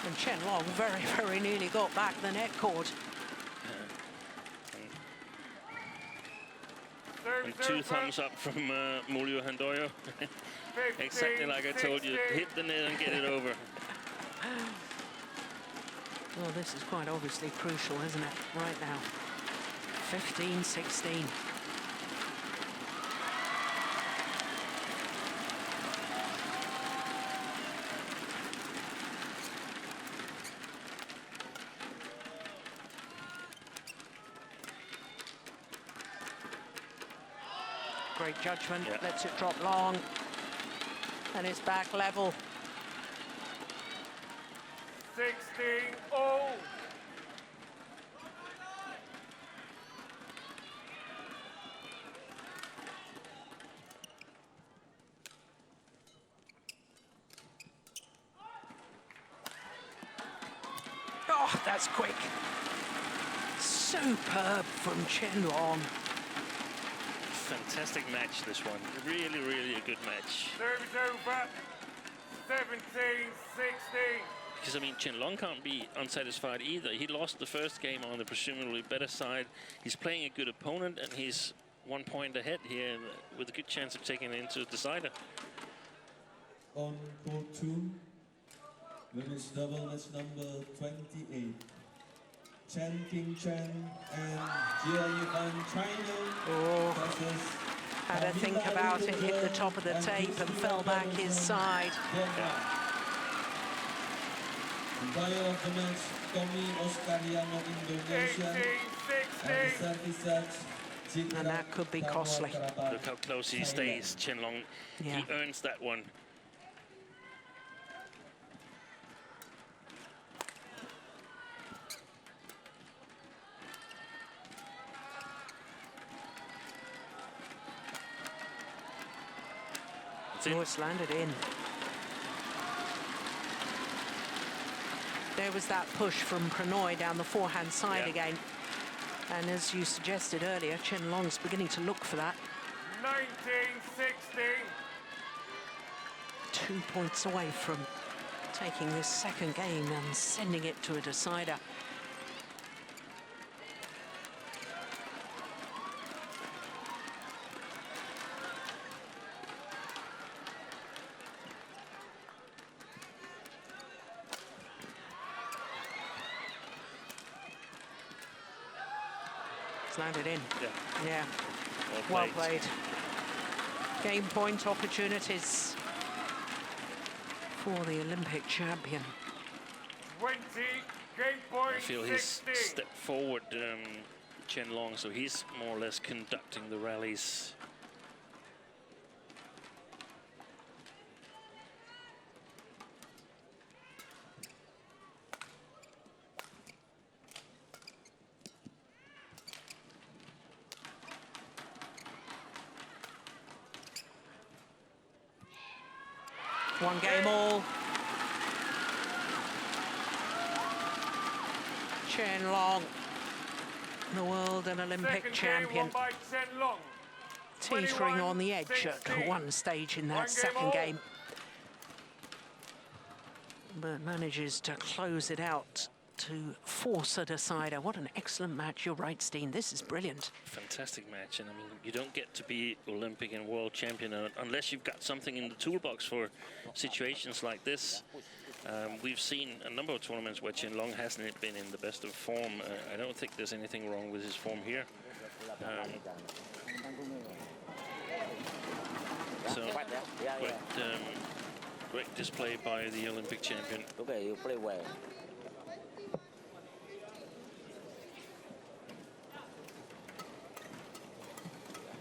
And Chen Long very, very nearly got back the net cord. And two thumbs up from Mulio Handoyo. Exactly like I told you, hit the net and get it over. Well, this is quite obviously crucial, isn't it, right now? 15-16. Great judgment, Yeah. lets it drop long, and it's back level. 16-0. Oh, that's quick. Superb from Chen Long. Fantastic match, this one. Really, really a good match. Service over. 17-16. Because, I mean, Chen Long can't be unsatisfied either. He lost the first game on the presumably better side. He's playing a good opponent, and he's 1 point ahead here with a good chance of taking it into a decider. On court 2, women's double match number 28. Chen King Chen and Jia Yuan China Oh, versus had to think about it, hit the top of the tape and fell back his side. Umpire of the match, Tommy Oscariano, Indonesia. And the 18-16. service judge, And that could be costly. Look how close he stays, Chen Long. Yeah. He earns that one. Oh, it's landed in. There was that push from Prannoy down the forehand side Yeah. again. And as you suggested earlier, Chen Long's beginning to look for that. 19-16. 2 points away from taking this second game and sending it to a decider. It's landed in. Yeah. Yeah. Well played. Game point opportunities for the Olympic champion. 20. Game point. I feel he's 60. stepped forward, Chen Long, so he's more or less conducting the rallies. One game all. Chen Long, the world and Olympic Second champion, game won by Chen Long. teetering on the edge at 21-16. one stage in One that game second all. game. But manages to close it out to force a decider. What an excellent match. You're right, Steen. This is brilliant. Fantastic match, and I mean, you don't get to be Olympic and world champion unless you've got something in the toolbox for situations like this. We've seen a number of tournaments where Chen Long hasn't been in the best of form. I don't think there's anything wrong with his form here. Great display by the Olympic champion. Okay, you play well.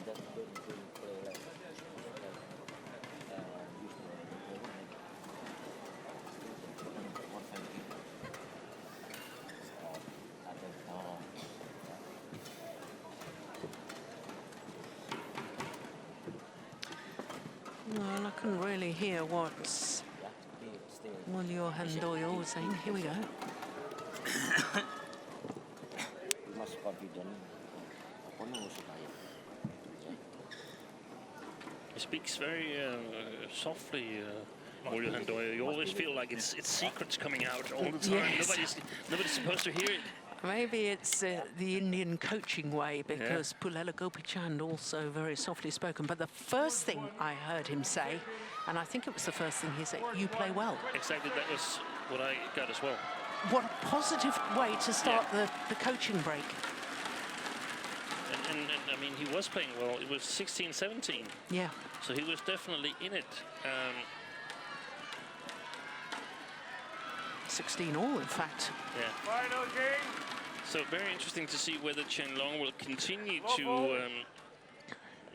Just play clearly hear what Mulyo is saying. Here we go. Mas confident. He speaks very softly, Mulyo. You always feel like it's secrets coming out all the time. Yes. Nobody's supposed to hear it. Maybe it's the Indian coaching way, because Pullela Gopichand also very softly spoken. But the first thing I heard him say, and I think it was the first thing he said, "You play well." Exactly, that was what I got as well. What a positive way to start the coaching break. And I mean, he was playing well. It was 16, 17. Yeah. So he was definitely in it. 16 all, in fact. Yeah. Final game. So very interesting to see whether Chen Long will continue to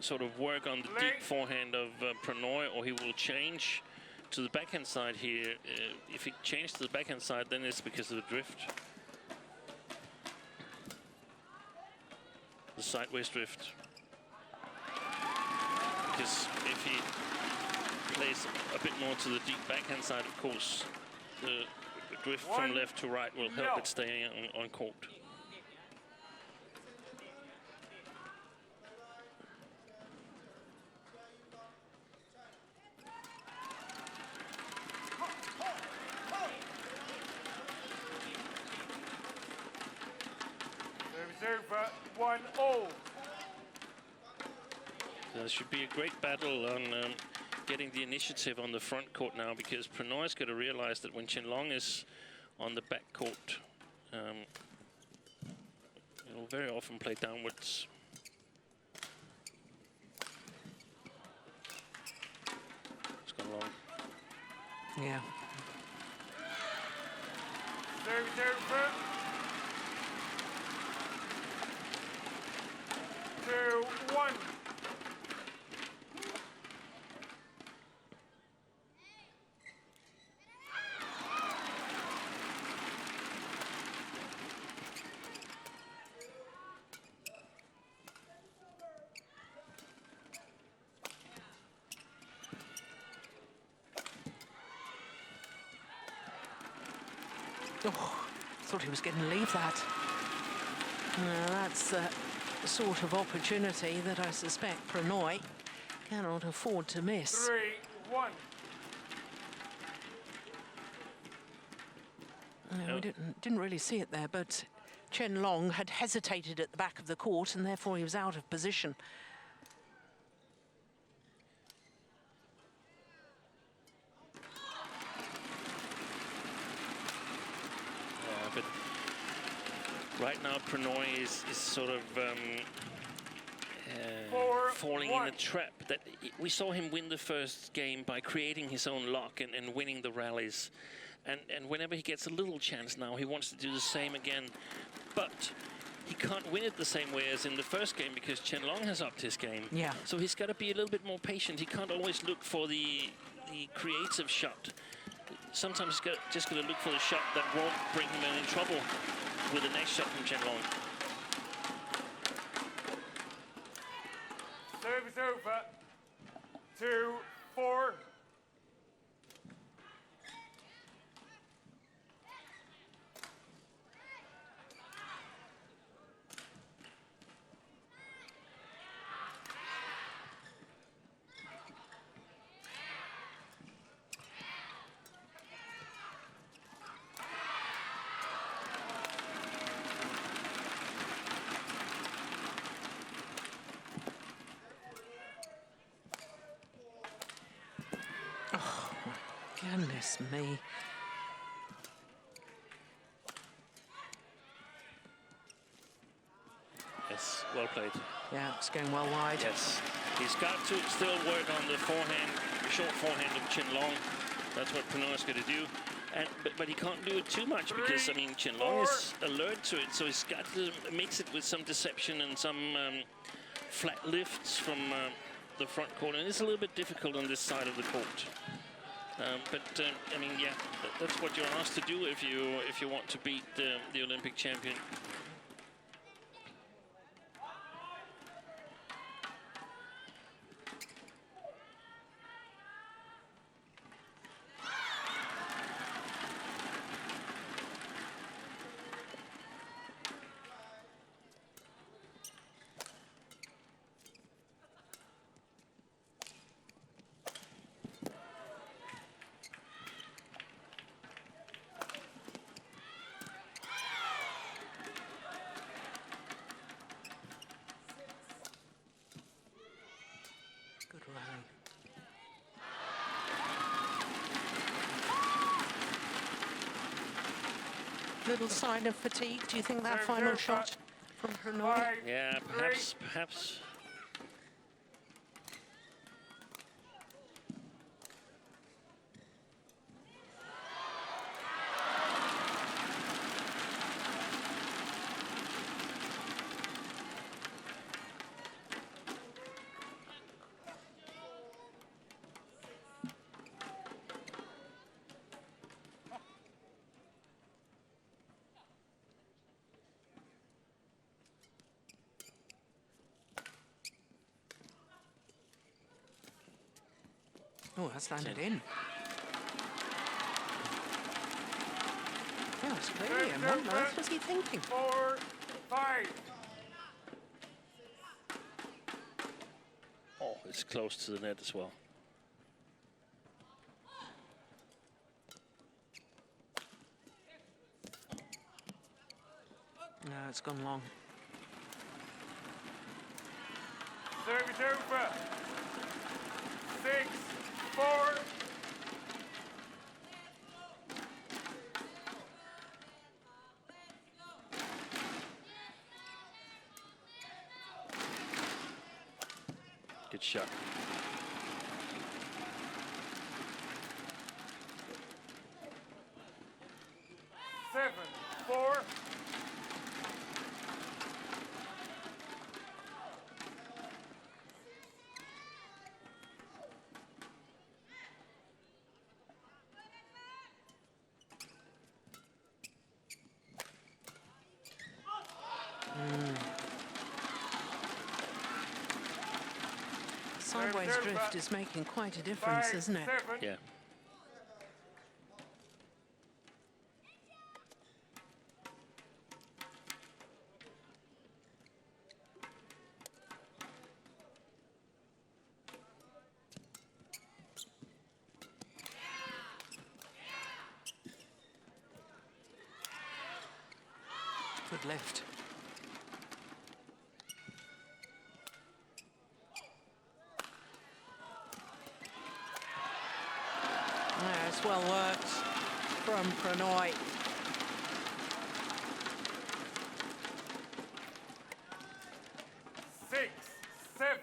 sort of work on the deep forehand of Prannoy, or he will change to the backhand side here. If he changes to the backhand side, then it's because of the drift. The sideways drift. Because if he plays a bit more to the deep backhand side, of course, the drift from left to right will help it stay on court. Service over 1-0. There should be a great battle on getting the initiative on the front court now, because Prannoy's got to realize that when Chen Long is on the back court, he'll very often play downwards. It's gone long. Yeah. Service over 2-1. Oh, thought he was going to leave that. No, that's the sort of opportunity that I suspect Prannoy cannot afford to miss. 3-1. We didn't really see it there, but Chen Long had hesitated at the back of the court, and therefore he was out of position. But right now, Prannoy is sort of falling in a trap. That we saw him win the first game by creating his own lock and winning the rallies. And whenever he gets a little chance now, he wants to do the same again. But he can't win it the same way as in the first game, because Chen Long has upped his game. Yeah. So he's got to be a little bit more patient. He can't always look for the creative shot. Sometimes he's just got to look for the shot that won't bring him any trouble with the next shot from Chen Long. Service over 2-4. Goodness me. Yes, well played. Yeah, it's going well wide. Yes, he's got to still work on the forehand, short forehand of Chen Long. That's what Prannoy's got to do. But he can't do it too much, because, I mean, Chen Long is alert to it, so he's got to mix it with some deception and some flat lifts from the front court. And it's a little bit difficult on this side of the court. I mean, yeah, that's what you're asked to do if you want to beat the Olympic champion. little sign of fatigue. Do you think that final shot from Prannoy? 5, Yeah, 3. perhaps. Oh, that's landed in. Yeah, it's clearly a what on earth was he thinking? 4, 5. Oh, it's close to the net as well. No, it's gone long. Service over. 6, 4. Good shot. Seven, 4. Sideways drift is making quite a difference, 5, isn't it? 7. Yeah. Good lift. Yeah, it's well worked from Prannoy. Six, 7.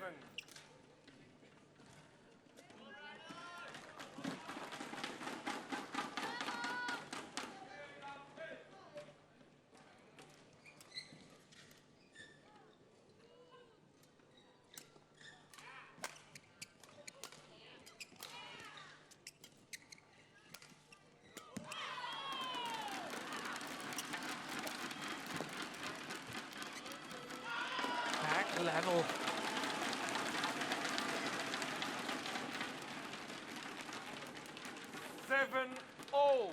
Back level. Seven, all.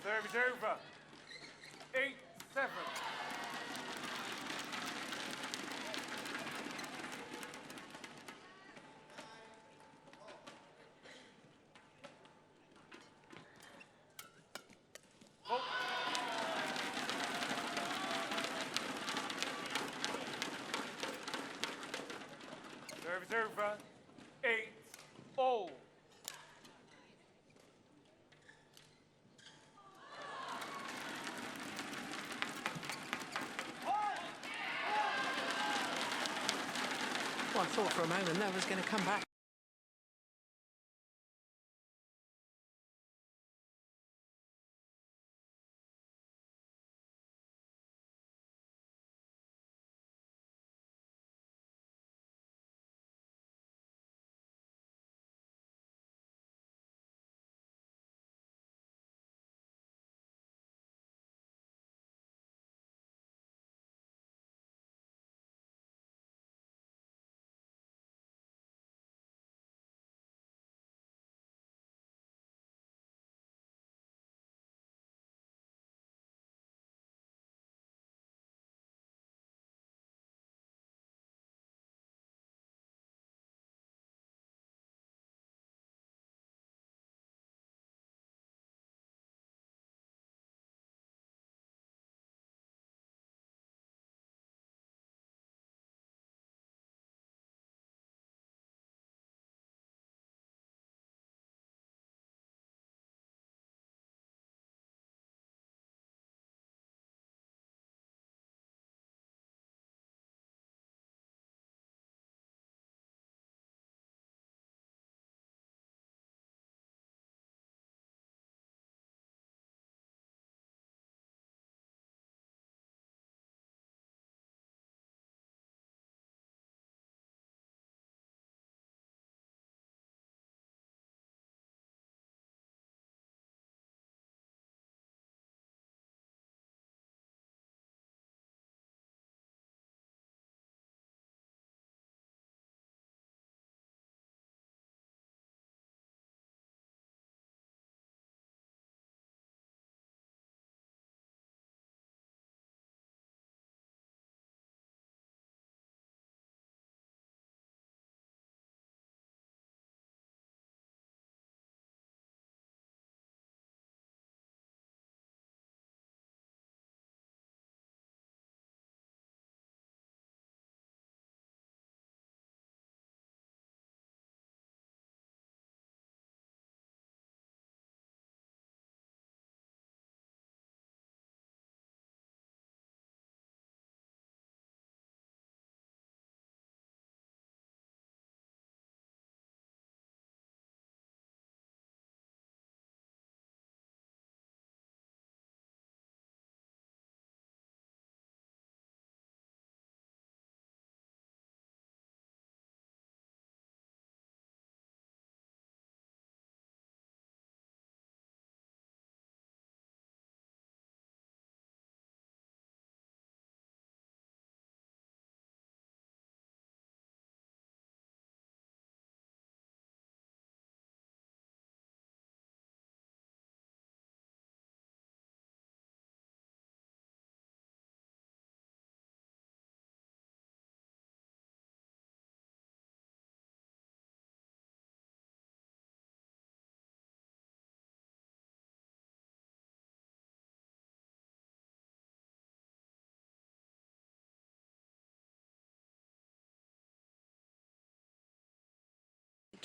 Service over. 8, 7. Oh. Service over. 8, all. Well, I thought for a moment that was going to come back.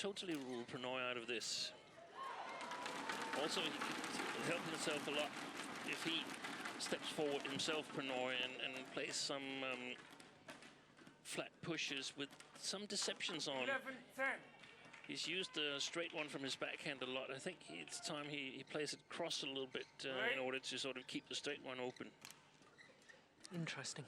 totally rule Prannoy out of this. Also, he could help himself a lot if he steps forward himself, Prannoy, and plays some flat pushes with some deceptions on. 11-10. He's used the straight one from his backhand a lot. I think it's time he plays it cross a little bit in order to sort of keep the straight one open. Interesting.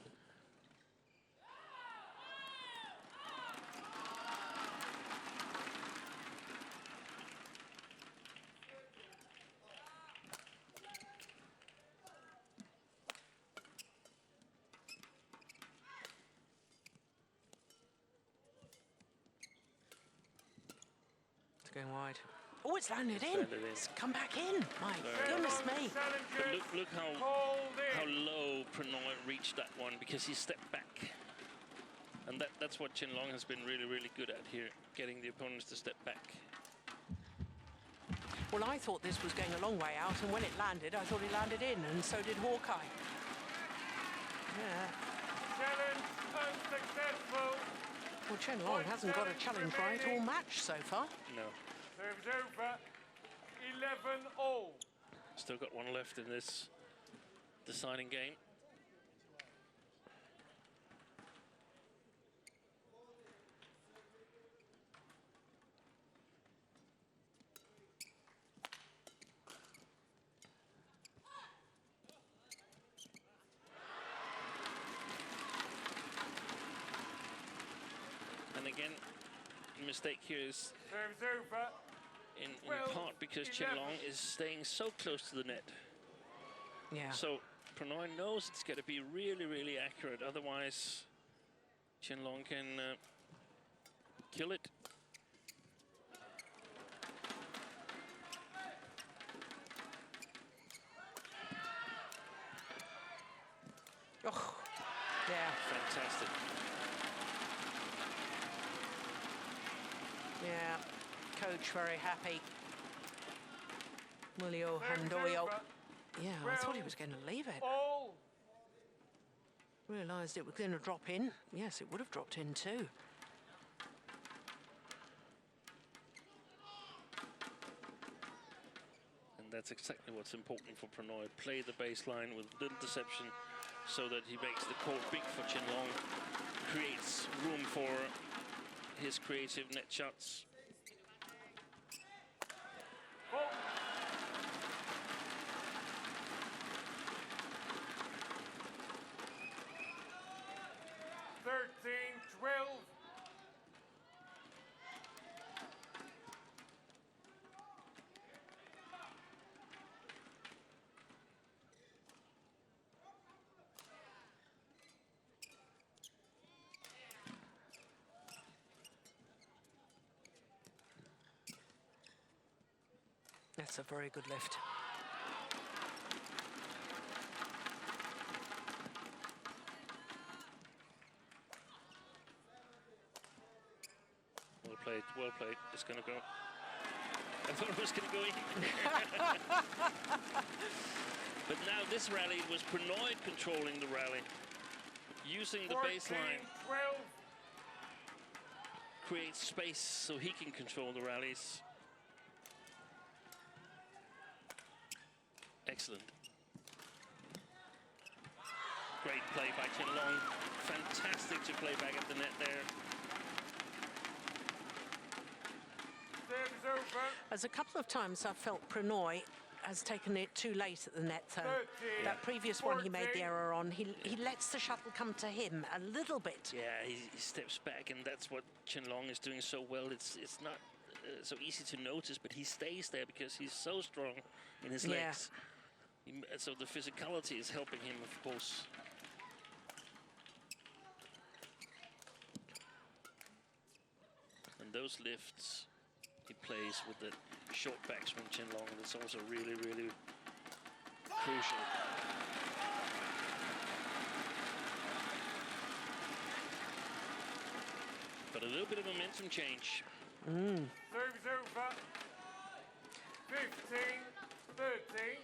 Going wide. Oh, it's landed in. It's come back in. My goodness me. But look how low Prannoy reached that one because he stepped back. And that's what Chen Long has been really, really good at here, getting the opponents to step back. Well, I thought this was going a long way out, and when it landed, I thought it landed in, and so did Hawkeye. Yeah. Challenge unsuccessful. Well, Chen Long hasn't got a challenge right all match so far. No. Serves over. 11-all. Still got one left in this deciding game. And again, the mistake here is Serves over. in part because Chen Long is staying so close to the net. Yeah. So Prannoy knows it's got to be really, really accurate. Otherwise, Chen Long can kill it. Oh, yeah. Fantastic. Yeah. Coach very happy. Mulio Handoyo. Yeah, I thought he was going to leave it. All. Realised it was going to drop in. Yes, it would have dropped in too. And that's exactly what's important for Prannoy. Play the baseline with little deception so that he makes the court big for Chen Long. Creates room for his creative net shots. Oh. 13-12. That's a very good lift. Well played, well played. It's going to go. I thought it was going to go in. But now this rally was Prannoy controlling the rally. Using the baseline. 14-12. Creates space so he can control the rallies. Excellent. Great play by Chen Long. Fantastic to play back at the net there. Serves over. There's a couple of times I've felt Prannoy has taken it too late at the net, though. 13, That previous one he made 14. the error on. He lets the shuttle come to him a little bit. Yeah, he steps back, and that's what Chen Long is doing so well. It's not so easy to notice, but he stays there because he's so strong in his Yeah. legs. So the physicality is helping him, of course. And those lifts he plays with the short backswing Chen Long. That's also really, really crucial. But a little bit of momentum change. Serves over. 15-13.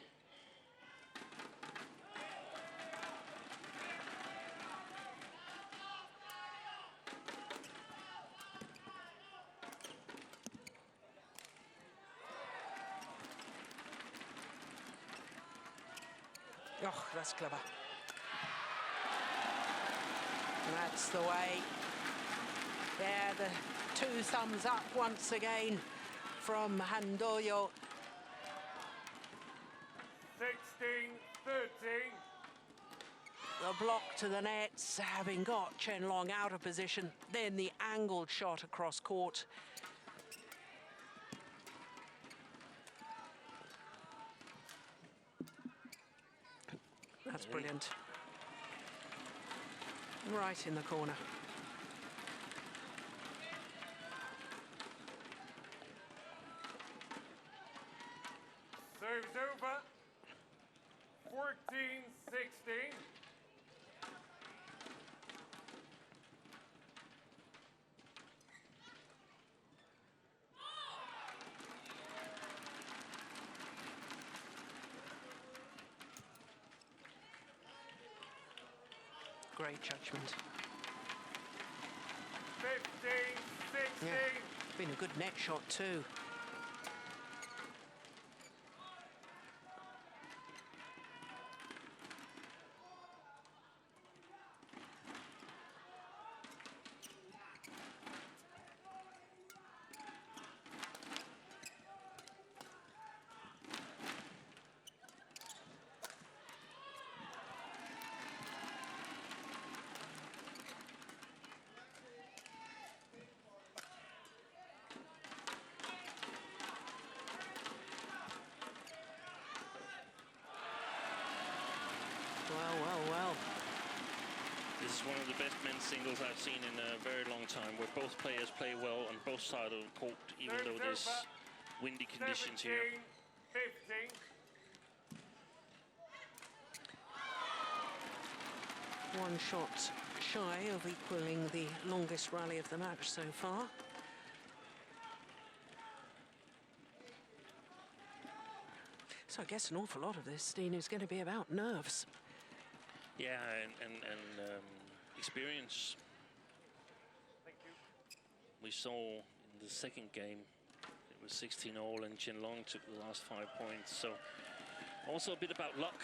Oh, that's clever. That's the way. There, the 2 thumbs up once again from Handoyo. 16-13. The block to the nets, having got Chen Long out of position. Then the angled shot across court. That's brilliant. Right in the corner. Serves over. 14-16. Great judgment. 15-16. Yeah, been a good net shot too. Well. This is one of the best men's singles I've seen in a very long time, where both players play well on both sides of the court, even though there's windy conditions here. 15. One shot shy of equaling the longest rally of the match so far. So I guess an awful lot of this, Steen, is going to be about nerves. Yeah, and experience. Thank you. We saw in the second game, it was 16-all, and Chen Long took the last 5 points. So also a bit about luck.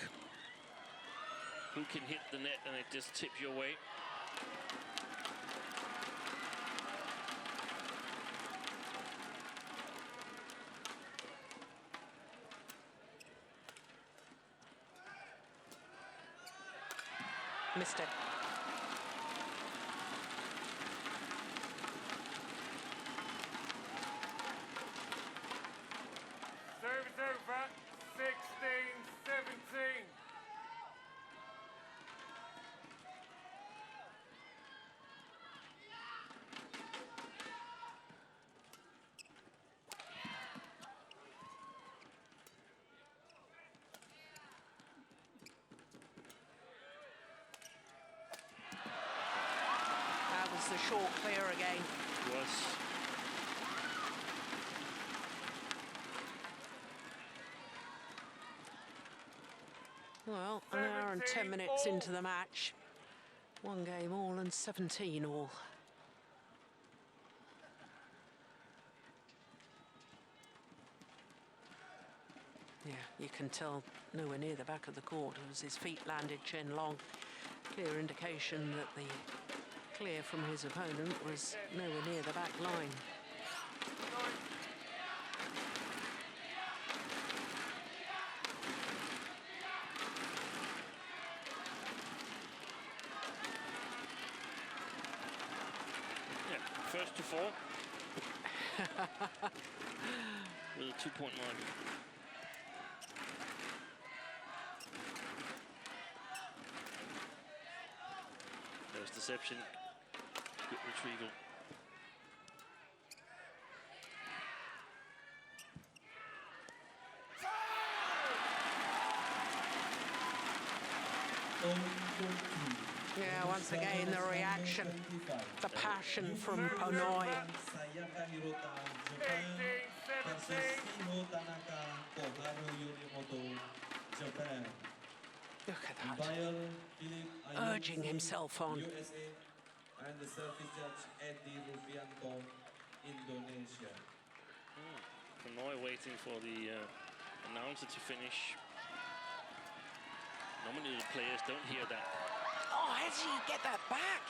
Who can hit the net and it just tips your way. Missed it. Serves over. 16-17. That was the short clear again. It was. Well, an hour and 10 minutes into the match. 1 game all and 17 all. Yeah, you can tell nowhere near the back of the court as his feet landed Chen Long. Clear indication that the clear from his opponent was nowhere near the back line. Yeah, first to 4. With a 2-point margin. There's deception. Good retrieval. Yeah, once again, the reaction, the passion from Prannoy. 18-17. Look at that, urging himself on. USA and the service judge Eddie Rubianto, Indonesia. Prannoy waiting for the announcer to finish. Normally the players don't hear that. Oh, how did he get that back?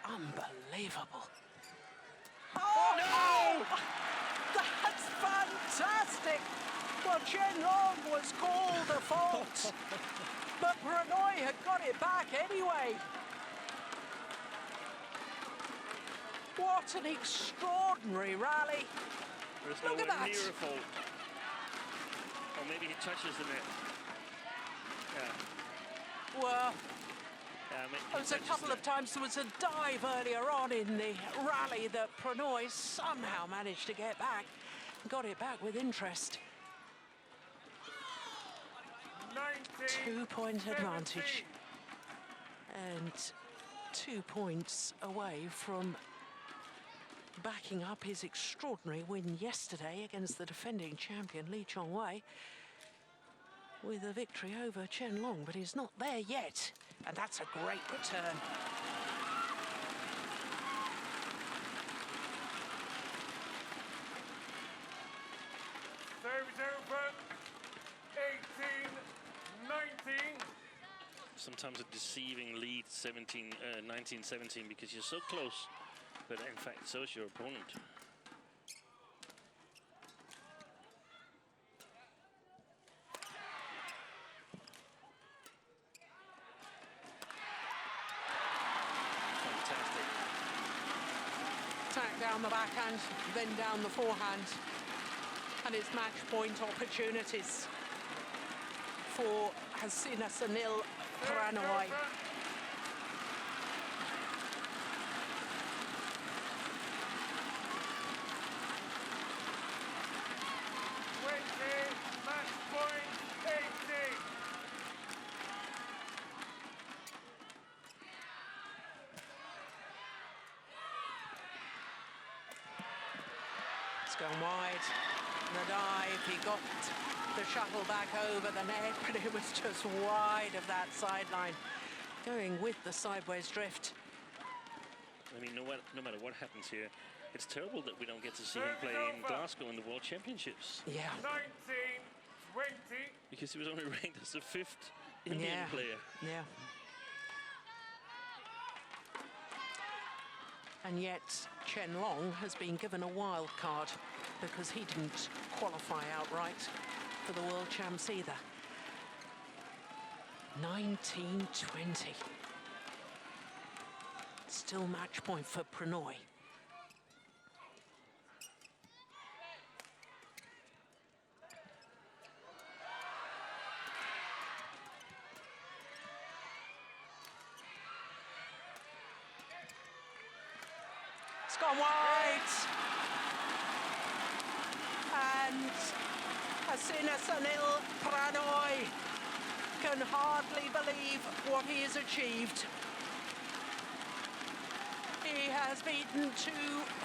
Unbelievable. Oh, no! That's fantastic! Well, Chen Long was called a fault, but Prannoy had got it back anyway. What an extraordinary rally. There's Look at nowhere that. near a fault. Or maybe he touches the net. Yeah. Well, He there was a touches couple the of net. times there was a dive earlier on in the rally that Prannoy somehow managed to get back. Got it back with interest. 2-point advantage. And 2 points away from backing up his extraordinary win yesterday against the defending champion Lee Chong-wei with a victory over Chen Long, but he's not there yet, and that's a great return. Service over. 18-19. Sometimes a deceiving lead 19-17 because you're so close, but in fact so is your opponent. Fantastic. Attack down the backhand, then down the forehand, and it's match point opportunities for Hasina Sanil Prannoy. Match point 18. It's gone wide. The dive, he got the shuttle back over the net, but it was just wide of that sideline, going with the sideways drift. I mean, no matter what happens here, it's terrible that we don't get to see him play in Glasgow in the World Championships. Yeah. 19-20. Because he was only ranked as the 5th Indian player. Yeah. And yet Chen Long has been given a wild card because he didn't qualify outright for the World Champs either. 19-20. Still match point for Prannoy. It's gone wide. And Hasina Sanil Prannoy can hardly believe what he has achieved. He has beaten 2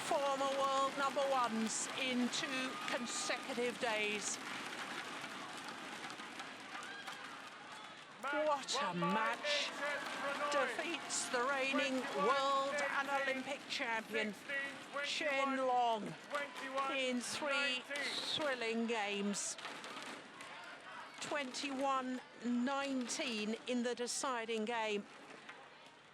former world #1s in 2 consecutive days. What a match. Defeats the reigning world and Olympic champion Chen Long in 3 thrilling games. 21-19 in the deciding game.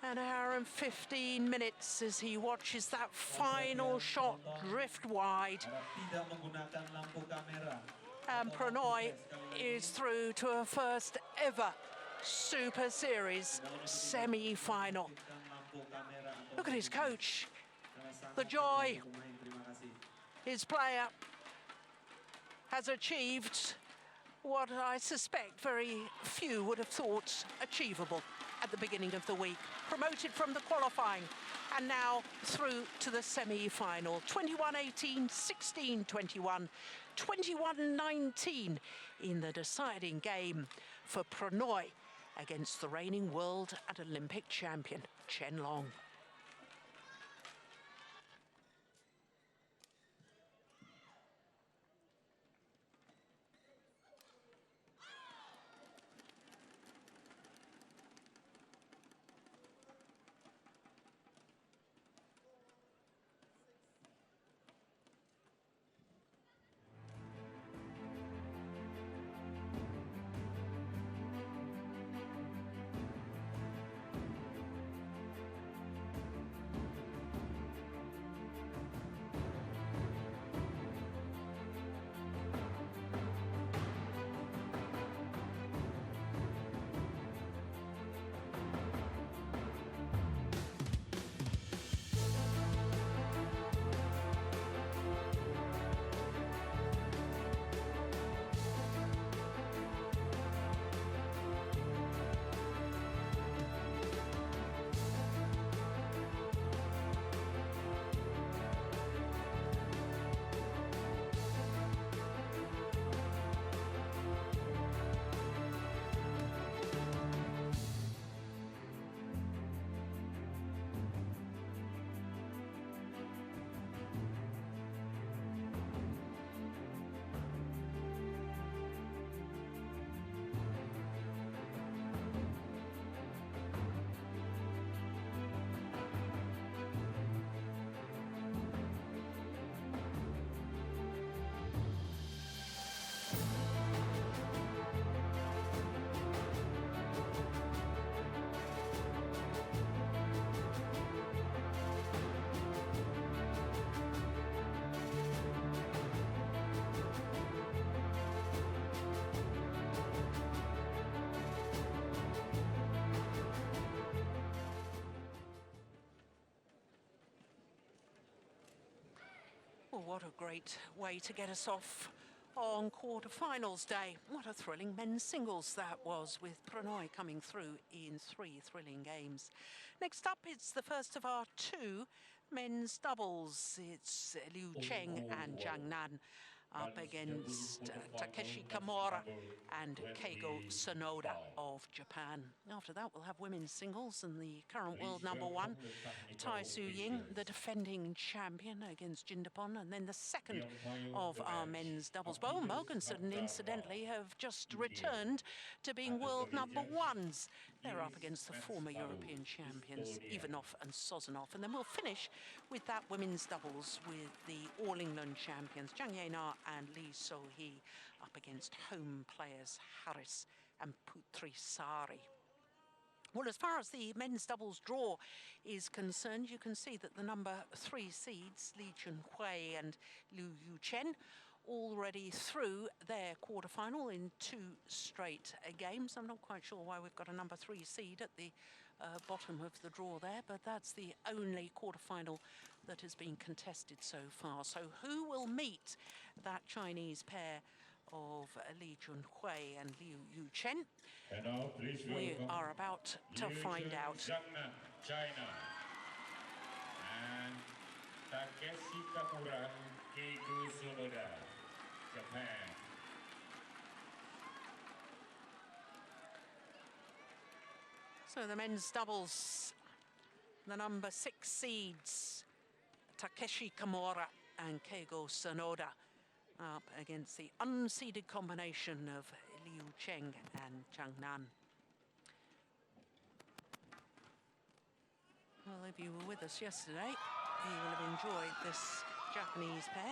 An hour and 15 minutes as he watches that final shot drift wide. Tidak menggunakan lampu kamera. And Prannoy is through to a first ever Super Series semi-final. Look at his coach, the joy his player has achieved what I suspect very few would have thought achievable at the beginning of the week. Promoted from the qualifying and now through to the semi-final. 21-18, 16-21, 21-19 in the deciding game for Prannoy against the reigning world and Olympic champion Chen Long. Well, what a great way to get us off on quarterfinals day. What a thrilling men's singles that was, with Prannoy coming through in 3 thrilling games. Next up, it's the first of our 2 men's doubles. It's Liu Chen and Zhang Nan up against Takeshi Kimura and Keigo Sonoda of Japan. After that, we'll have women's singles and the current world #1, Tai Su Ying, the defending champion, against Jindapon, and then the second of our men's doubles. Bo and Mogensen, incidentally, have just returned to being world #1s. They're up against the former European champions, Ivanov and Sozonov. And then we'll finish with that women's doubles with the All England champions, Zhang Yena and Lee So-hee, up against home players Harris and Putrisari. Well, as far as the men's doubles draw is concerned, you can see that the number 3 seeds, Li Chunhui and Liu Yuchen, already through their quarterfinal in 2 straight games. I'm not quite sure why we've got a number 3 seed at the bottom of the draw there, but that's the only quarterfinal that has been contested so far. So who will meet that Chinese pair of Li Chunhui and Liu Yuchen? And now please We welcome are about to find out. China and Takeshi Kimura, Keigo Sonoda, Japan. So the men's doubles, the number 6 seeds, Takeshi Kimura and Keigo Sonoda, up against the unseeded combination of Liu Chen and Zhang Nan. Well, if you were with us yesterday, you will have enjoyed this Japanese pair.